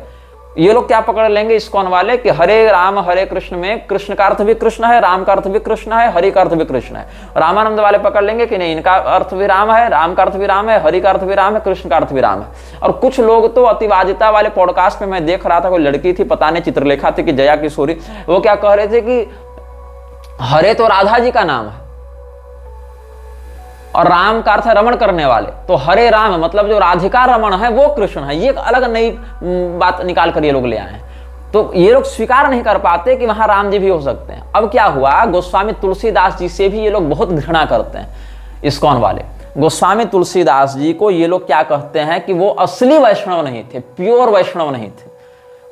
A: ये लोग क्या पकड़ लेंगे इस्कॉन वाले कि हरे राम हरे कृष्ण में कृष्ण का अर्थ भी कृष्ण है, राम का अर्थ भी कृष्ण है, हरि का अर्थ भी कृष्ण है। रामानंद वाले पकड़ लेंगे कि नहीं, इनका अर्थ भी राम है, राम का अर्थ भी राम है, हरि का अर्थ भी राम है, कृष्ण का अर्थ भी राम है। और कुछ लोग तो अतिवादिता वाले पॉडकास्ट में मैं देख रहा था, कोई लड़की थी, पता नहीं चित्रलेखा थी कि जया किशोरी, वो क्या कह रहे थे कि हरे तो राधा जी का नाम है और राम का अर्थ है रमण करने वाले, तो हरे राम है मतलब जो राधिका रमण है वो कृष्ण है। ये एक अलग नई बात निकाल कर ये लोग ले आए हैं। तो ये लोग स्वीकार नहीं कर पाते कि वहां राम जी भी हो सकते हैं। अब क्या हुआ, गोस्वामी तुलसीदास जी से भी ये लोग बहुत घृणा करते हैं इस्कॉन वाले। गोस्वामी तुलसीदास जी को ये लोग क्या कहते हैं कि वो असली वैष्णव नहीं थे, प्योर वैष्णव नहीं थे।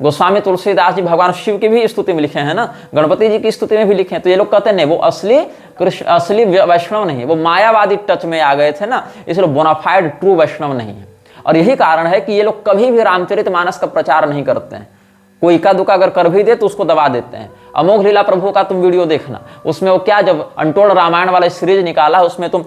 A: गोस्वामी तुलसीदास जी भगवान शिव की भी स्तुति में लिखे हैं ना, गणपति जी की स्तुति में भी लिखे हैं। तो ये लोग कहते हैं नहीं वो असली वैष्णव नहीं है, वो मायावादी टच में आ गए थे ना, इसलिए बोनाफाइड ट्रू वैष्णव नहीं है। और यही कारण है कि ये लोग कभी भी रामचरितमानस का प्रचार नहीं करते हैं। कोई इक्का दुक्का अगर कर भी दे तो उसको दबा देते हैं। अमोघ लीला प्रभु का तुम वीडियो देखना, उसमें वो क्या जब अनटोल्ड रामायण वाला सीरीज निकाला उसमें तुम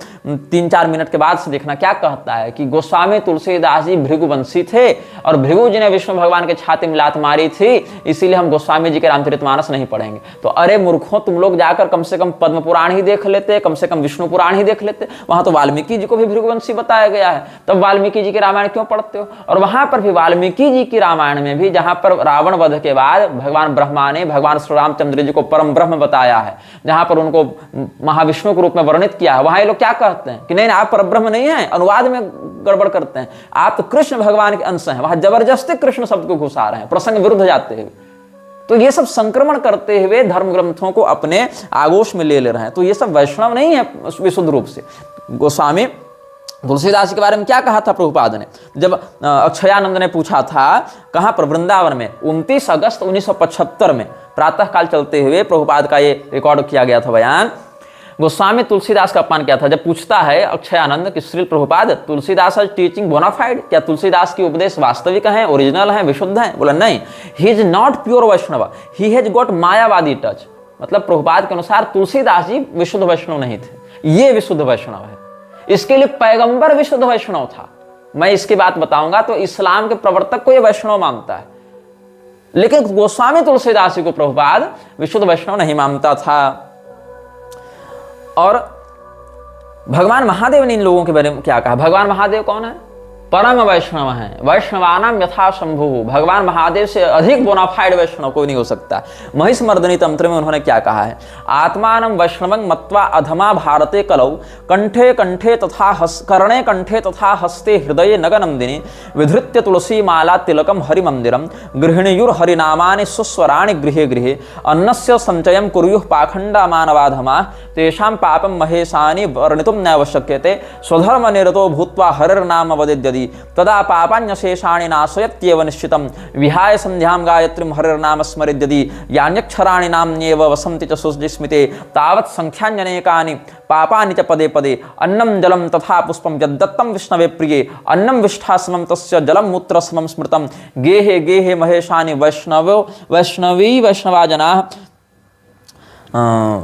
A: 3-4 मिनट के बाद से देखना क्या कहता है कि गोस्वामी तुलसीदास जी भृगुवंशी थे और भृगु जी ने विष्णु भगवान के छाती में लात मारी थी, इसीलिए हम गोस्वामी जी के रामचरितमानस नहीं पढ़ेंगे। तो अरे मूर्खों, तुम लोग जाकर कम से कम पद्म पुराण ही देख लेते, कम से कम विष्णु पुराण ही देख लेते, वहां तो वाल्मीकि जी को भी भृगुवंशी बताया गया है। तब वाल्मीकि जी के रामायण क्यों पढ़ते हो? और वहां पर भी वाल्मीकि जी की रामायण में भी जहां पर रावण वध के बाद भगवान ब्रह्मा ने भगवान श्री रामचंद्र जी को परम ब्रह्म बताया है, जहां पर उनको महाविष्णु के रूप में वर्णित किया है, वहां ये लोग क्या कहते हैं कि नहीं आप परब्रह्म नहीं है, अनुवाद में गड़बड़ करते हैं, आप तो कृष्ण भगवान के अंश हैं। वहां जबरदस्ती कृष्ण शब्द को घुसा रहे हैं प्रसंग विरुद्ध जाते हुए। तो ये सब संक्रमण करते हुए धर्म ग्रंथों को अपने आगोश में ले रहे हैं। तो ये सब वैष्णव नहीं है विशुद्ध रूप से। गोस्वामी तुलसीदास के बारे में क्या कहा था प्रभुपाद ने? जब अक्षयानंद ने पूछा था कहां पर, वृंदावन में 29 अगस्त 1975 में प्रातः काल चलते हुए प्रभुपाद का ये रिकॉर्ड किया गया था बयान। गोस्वामी तुलसीदास का अपमान किया था। जब पूछता है अक्षयानंद कि श्री प्रभुपाद तुलसीदास टीचिंग बोनाफाइड, क्या तुलसीदास की उपदेश वास्तविक हैं, ओरिजिनल हैं, विशुद्ध हैं? बोला नहीं, he is not pure Vaishnava, he has got Mayavadi touch. मतलब प्रभुपाद के अनुसार तुलसीदास जी विशुद्ध वैष्णव नहीं थे, ये विशुद्ध वैष्णव है। इसके लिए पैगंबर विशुद्ध वैष्णव था। मैं इसकी बात बताऊंगा तो इस्लाम के प्रवर्तक को यह वैष्णव मानता है, लेकिन गोस्वामी तुलसीदास जी को प्रभुपाद विशुद्ध वैष्णव नहीं मानता था। और भगवान महादेव ने इन लोगों के बारे में क्या कहा? भगवान महादेव कौन है? परम वैष्णव हैं, वैष्णवानाम यथा शंभु। भगवान महादेव से अधिक बोनाफाइड वैष्णव कोई नहीं हो सकता। महिषमर्दनी तंत्र में उन्होंने क्या कहा है? आत्मानं वैष्णवं मत्वा अधमा भारते कलौ कंठे कंठे तथा कर्णे कंठे तथा हस्ते हृदये नगनंदिनी विधृत्य तुलसी माला तिलकम हरिमंदिरम गृहिणीयुर हरिनामानि सुस्वराणि गृहे गृहे अन्नस्य संचयं कुर्युः पाखंडा मानवाधमा तेषां पापं महेशानि वर्णितुं नैव शक्यते स्वधर्म निरतो भूत्वा हरिर्नाम वदेद्यदि तदा पापान्यशेषाणि नाशयत्येव निश्चितं विहाय संध्यां गायत्रीं हरिर्नाम स्मरेद्यदि यान्यक्षराणि नाम्न्येव वसन्ति च सुस्मृते तावत् संख्यान्यनेकानि पापानि च पदे पदे अन्नं जलं तथा पुष्पं यद्दत्तं विष्णवे प्रिये अन्नं विष्ठासमं तस्य जलं मूत्रसमं स्मृतं गेहे गेहे महेशानि वैष्णवा जनाः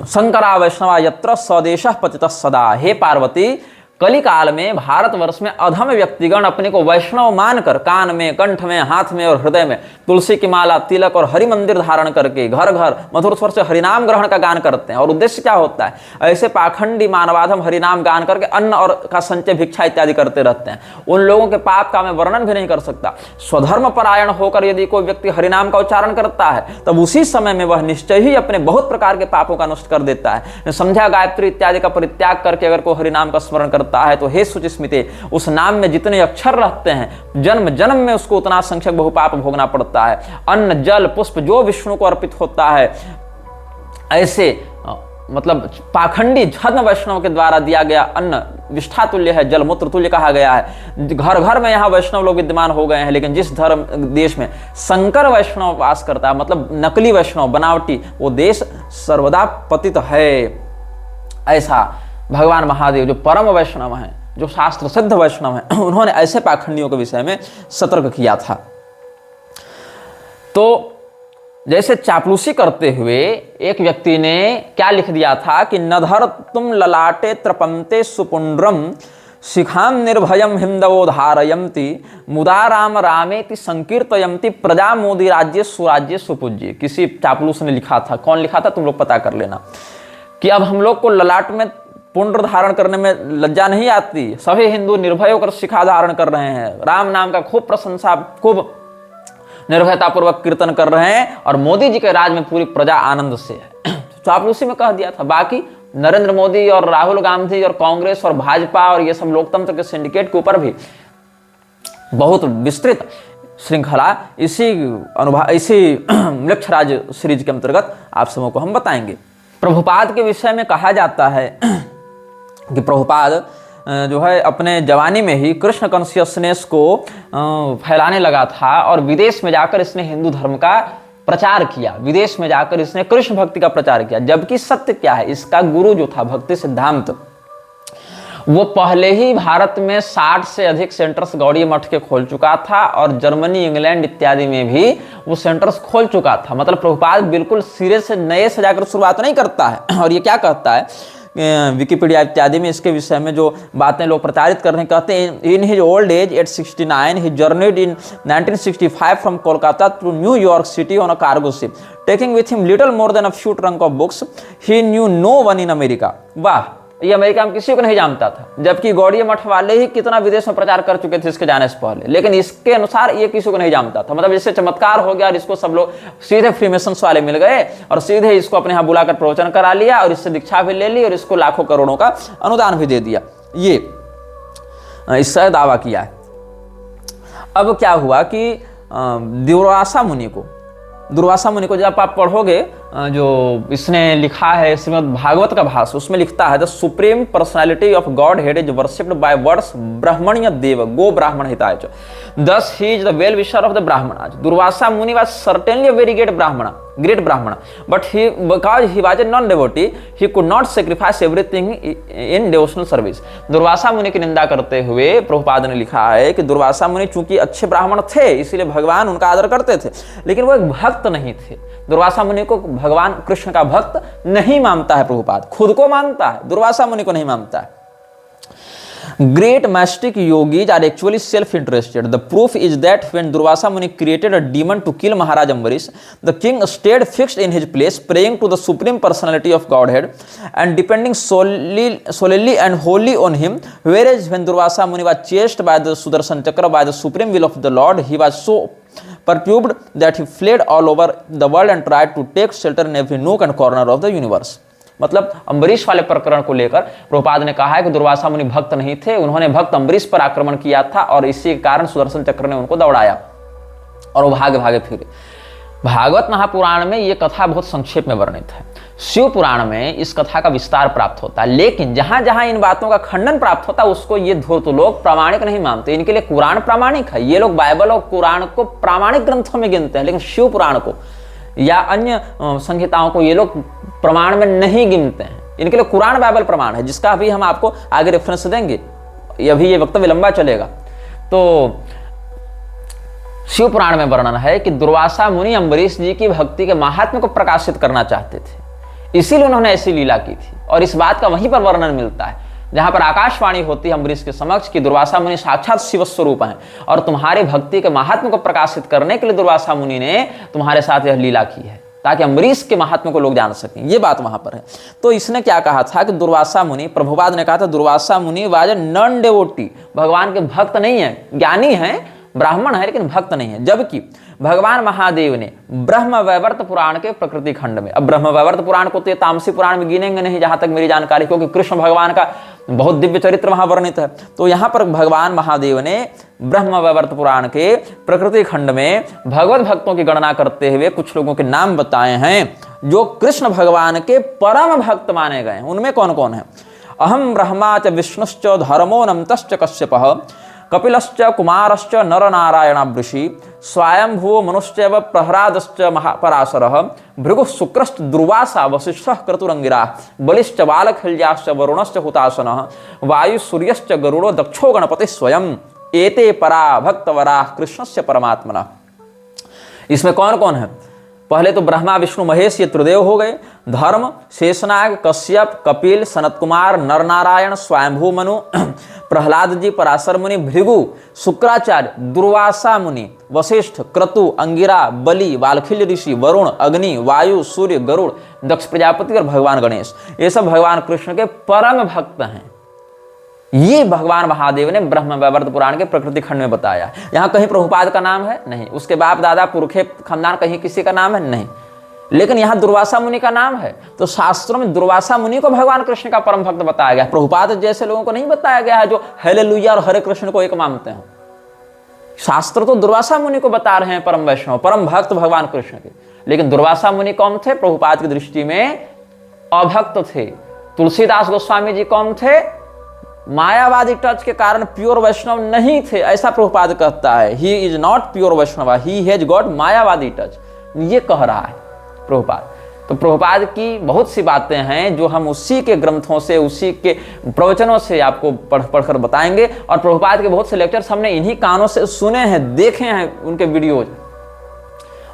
A: शंकरा वैष्णवा यत्र स्वदेशः पतितः सदा। हे पार्वती, कली काल में भारतवर्ष में अधम व्यक्तिगण अपने को वैष्णव मानकर कान में, कंठ में, हाथ में और हृदय में तुलसी की माला, तिलक और हरि मंदिर धारण करके घर घर मधुर स्वर से हरिनाम ग्रहण का गान करते हैं। और उद्देश्य क्या होता है? ऐसे पाखंडी मानवाधम हरिनाम गान करके अन्न और का संचय, भिक्षा इत्यादि करते रहते हैं। उन लोगों के पाप का मैं वर्णन भी नहीं कर सकता। स्वधर्म परायण होकर यदि कोई व्यक्ति हरिनाम का उच्चारण करता है तब उसी समय में वह निश्चय ही अपने बहुत प्रकार के पापों का नष्ट कर देता है। संध्या, गायत्री इत्यादि का परित्याग करके अगर कोई हरिनाम का स्मरण करता है तो हे शुचिस्मिते, उस नाम में जितने अक्षर रहते हैं जन्म जन्म में उसको उतना संख्यक बहुपाप भोगना पड़ता है। अन्न, जल, पुष्प जो विष्णु को अर्पित होता है, ऐसे मतलब पाखंडी छद्म वैष्णव के द्वारा दिया गया अन्न विष्ठा तुल्य है, जल मूत्र तुल्य कहा गया है। घर घर में यहाँ वैष्णव लोग विद्यमान हो गए हैं, लेकिन जिस धर्म देश में संकर वैष्णव वास करता है, मतलब नकली वैष्णव, बनावटी, वो देश सर्वदा पतित है। ऐसा भगवान महादेव जो परम वैष्णव हैं, जो शास्त्र सिद्ध वैष्णव हैं, उन्होंने ऐसे पाखंडियों के विषय में सतर्क किया था। तो जैसे चापलूसी करते हुए एक व्यक्ति ने क्या लिख दिया था कि नधर तुम ललाटे त्रपंते सुपुंड्रम शिखाम निर्भयम हिंदवो धारयंती मुदा राम रामेति संकीर्तयंती प्रजा मोदी राज्य सुराज्य सुपूज्य। किसी चापलूस ने लिखा था, कौन लिखा था तुम लोग पता कर लेना, कि अब हम लोग को ललाट में पुंड्र धारण करने में लज्जा नहीं आती, सभी हिंदू निर्भय होकर शिखा धारण कर रहे हैं, राम नाम का खूब प्रशंसा, खूब निर्भयता पूर्वक कीर्तन कर रहे हैं, और मोदी जी के राज में पूरी प्रजा आनंद से है। चापलूसी में कह दिया था। बाकी नरेंद्र मोदी और राहुल गांधी और कांग्रेस और भाजपा और ये सब लोकतंत्र के सिंडिकेट के ऊपर भी बहुत विस्तृत श्रृंखला इसी लक्ष्यराज सीरीज के अंतर्गत आप सबों को हम बताएंगे। प्रभुपाद के विषय में कहा जाता है कि प्रभुपाद जो है अपने जवानी में ही कृष्ण कॉन्शियसनेस को फैलाने लगा था, और विदेश में जाकर इसने हिंदू धर्म का प्रचार किया, विदेश में जाकर इसने कृष्ण भक्ति का प्रचार किया। जबकि सत्य क्या है, इसका गुरु जो था भक्ति सिद्धांत, वो पहले ही भारत में 60 से अधिक सेंटर्स गौड़ीय मठ के खोल चुका था, और जर्मनी, इंग्लैंड इत्यादि में भी वो सेंटर्स खोल चुका था। मतलब प्रभुपाद बिल्कुल सिरे से नए से जाकर शुरुआत नहीं करता है। और ये क्या कहता है विकिपीडिया इत्यादि में इसके विषय में जो बातें लोग प्रचारित कर रहे हैं, कहते हैं in his old age at 69 he journeyed in 1965 from Kolkata to New York City on a cargo ship taking with him little more than a few trunk of books he knew no one in America. वाह, ये अमेरिका में किसी को नहीं जानता था, जबकि गौड़ीय मठ वाले ही कितना विदेश में प्रचार कर चुके थे इसके जाने से पहले, लेकिन इसके अनुसार ये किसी को नहीं जानता था। मतलब इससे चमत्कार हो गया और इसको सब लोग सीधे फ्रीमेसन्स वाले मिल गए और सीधे इसको अपने यहाँ बुलाकर प्रवचन करा लिया और इससे दीक्षा भी ले ली और इसको लाखों करोड़ों का अनुदान भी दे दिया, ये इससे दावा किया है। अब क्या हुआ कि दुर्वासा मुनि को जब आप पढ़ोगे, जो इसने लिखा है श्रीमद् भागवत का भाष्य, उसमें लिखता है the supreme personality of Godhead is worshipped by words Brahmanya Deva गो ब्राह्मण हिताय च, thus he is the well wisher of the brahmanas. Durvasa Muni was certainly a very great brahmana, but because he was a non-devotee, he could not sacrifice everything in devotional service. Durvasa मुनि की निंदा करते हुए प्रभुपाद ने लिखा है कि दुर्वासा मुनि चूंकि अच्छे ब्राह्मण थे, इसीलिए भगवान उनका आदर करते थे, लेकिन वो एक भक्त नहीं थे। दुर्वासा मुनि को भगवान कृष्ण का भक्त नहीं मानता है प्रभुपाद, खुद को मानता है, दुर्वासा मुनि को नहीं मानता है। Great mystic yogis are actually self-interested. The proof is that when Durvasa Muni created a demon to kill Maharaj Ambarish, the king stayed fixed in his place, praying to the supreme personality of Godhead and depending solely and wholly on him. Whereas when Durvasa Muni was chased by the Sudarshan Chakra by the supreme will of the Lord, he was so perturbed that he fled all over the world and tried to take shelter in every nook and corner of the universe. मतलब अम्बरीश वाले प्रकरण को लेकर प्रभुपाद ने कहा है कि दुर्वासा मुनि भक्त नहीं थे, उन्होंने भक्त अम्बरीश पर आक्रमण किया था और इसी के कारण सुदर्शन चक्र ने उनको दौड़ाया और वो भागे फिरे। भागवत महापुराण में ये कथा बहुत संक्षेप में वर्णित है, शिव पुराण में इस कथा का विस्तार प्राप्त होता है, लेकिन जहां जहां इन बातों का खंडन प्राप्त होता है उसको ये धूर्त लोग प्रामाणिक नहीं मानते। इनके लिए कुरान प्रामाणिक है, ये लोग बाइबल और कुरान को प्रामाणिक ग्रंथों में गिनते हैं, लेकिन शिव पुराण को या अन्य संहिताओं को ये लोग प्रमाण में नहीं गिनते हैं। इनके लिए कुरान बाइबल प्रमाण है, जिसका अभी हम आपको आगे रेफरेंस देंगे, अभी ये वक्तव्य लंबा चलेगा। तो शिव पुराण में वर्णन है कि दुर्वासा मुनि अम्बरीश जी की भक्ति के महात्म्य को प्रकाशित करना चाहते थे, इसीलिए उन्होंने ऐसी लीला की थी और इस बात का वहीं पर वर्णन मिलता है। जहां पर आकाशवाणी होती है अम्बरीश के समक्ष कि दुर्वासा मुनि साक्षात शिव स्वरूप हैं और तुम्हारी भक्ति के महात्म को प्रकाशित करने के लिए दुर्वासा मुनि ने तुम्हारे साथ यह लीला की है, ताकि अम्बरीश के महात्म्य को लोग जान सकें। ये बात वहां पर है। तो इसने क्या कहा था कि दुर्वासा मुनि, प्रभुपाद ने कहा था दुर्वासा मुनि वाज ए नॉन डेवोटी, भगवान के भक्त नहीं है, ज्ञानी है, ब्राह्मण है लेकिन भक्त नहीं है। जबकि भगवान महादेव ने ब्रह्म वैवर्त पुराण के प्रकृति खंड में, अब ब्रह्म वैवर्त पुराण को तो ये तामसी पुराण में गिनेंगे नहीं जहां तक मेरी जानकारी, क्योंकि कृष्ण भगवान का बहुत दिव्य चरित्र वहां वर्णित है। तो यहां पर भगवान महादेव ने ब्रह्म वैवर्त पुराण के प्रकृति खंड में भगवत भक्तों की गणना करते हुए कुछ लोगों के नाम बताए हैं जो कृष्ण भगवान के परम भक्त माने गए हैं। उनमें कौन कौन है? अहम ब्रह्मा च विष्णुश्च धर्मो नमतश्च कश्यपः कपिलश्च कुमारश्च नरनारायणावृषि स्वयंभुवो मनुश्चैव प्रह्लादश्च महापराशरः भृगुः शुक्रश्च दुर्वासा वसिष्ठः क्रतुरंगिराः बलिश्च बालखिल्याश्च वरुणश्च हुतासनः वायुसूर्यश्च गरुड़ो दक्षो गणपतिः स्वयं एते परा भक्तवराः कृष्णस्य परमात्मनः। इसमें कौन कौन है? पहले तो ब्रह्मा विष्णु महेश ये त्रिदेव हो गए। धर्म शेषनाग कश्यप कपिल सनत कुमार नरनारायण स्वयंभू मनु प्रहलाद जी पराशर मुनि भृगु शुक्राचार्य दुर्वासा मुनि वशिष्ठ क्रतु अंगिरा बलि वाल्खिल्य ऋषि वरुण अग्नि वायु सूर्य गरुड़ दक्ष प्रजापति और भगवान गणेश, ये सब भगवान कृष्ण के परम भक्त हैं। ये भगवान महादेव ने ब्रह्म वैवर्त पुराण के प्रकृति खंड में बताया। यहाँ कहीं प्रभुपाद का नाम है नहीं, उसके बाप दादा पुरखे खानदान कहीं किसी का नाम है नहीं, लेकिन यहाँ दुर्वासा मुनि का नाम है। तो शास्त्रों में दुर्वासा मुनि को भगवान कृष्ण का परम भक्त बताया गया, प्रभुपाद जैसे लोगों को नहीं बताया गया है जो हालेलुया और हरे कृष्ण को एक मानते हैं। शास्त्र तो दुर्वासा मुनि को बता रहे हैं परम वैष्णव परम भक्त भगवान कृष्ण के, लेकिन दुर्वासा मुनि कौन थे? प्रभुपाद की दृष्टि में अभक्त थे। तुलसीदास गोस्वामी जी कौन थे? मायावादी टच के कारण प्योर वैष्णव नहीं थे, ऐसा प्रभुपाद कहता है। He is not pure Vaishnava, he has got Mayavadi touch, ये कह रहा है प्रभुपाद। तो प्रभुपाद की बहुत सी बातें हैं जो हम उसी के ग्रंथों से उसी के प्रवचनों से आपको पढ़कर बताएंगे, और प्रभुपाद के बहुत से लेक्चर्स हमने इन्हीं कानों से सुने हैं, देखे हैं उनके वीडियोज,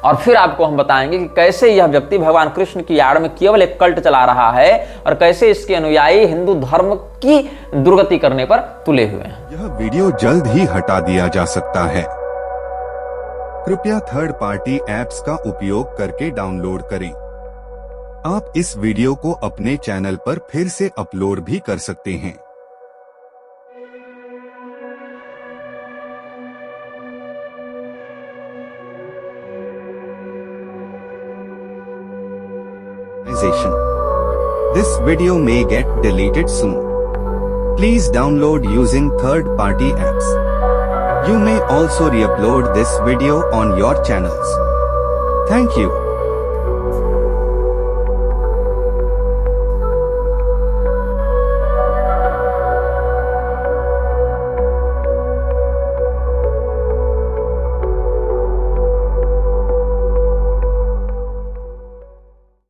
A: और फिर आपको हम बताएंगे कि कैसे यह व्यक्ति भगवान कृष्ण की आड़ में केवल एक कल्ट चला रहा है और कैसे इसके अनुयायी हिंदू धर्म की दुर्गति करने पर तुले हुए हैं।
B: यह वीडियो जल्द ही हटा दिया जा सकता है, कृपया थर्ड पार्टी ऐप्स का उपयोग करके डाउनलोड करें। आप इस वीडियो को अपने चैनल पर फिर से अपलोड भी कर सकते हैं। This video may get deleted soon. Please download using third-party apps. You may also re-upload this video on your channels. Thank you.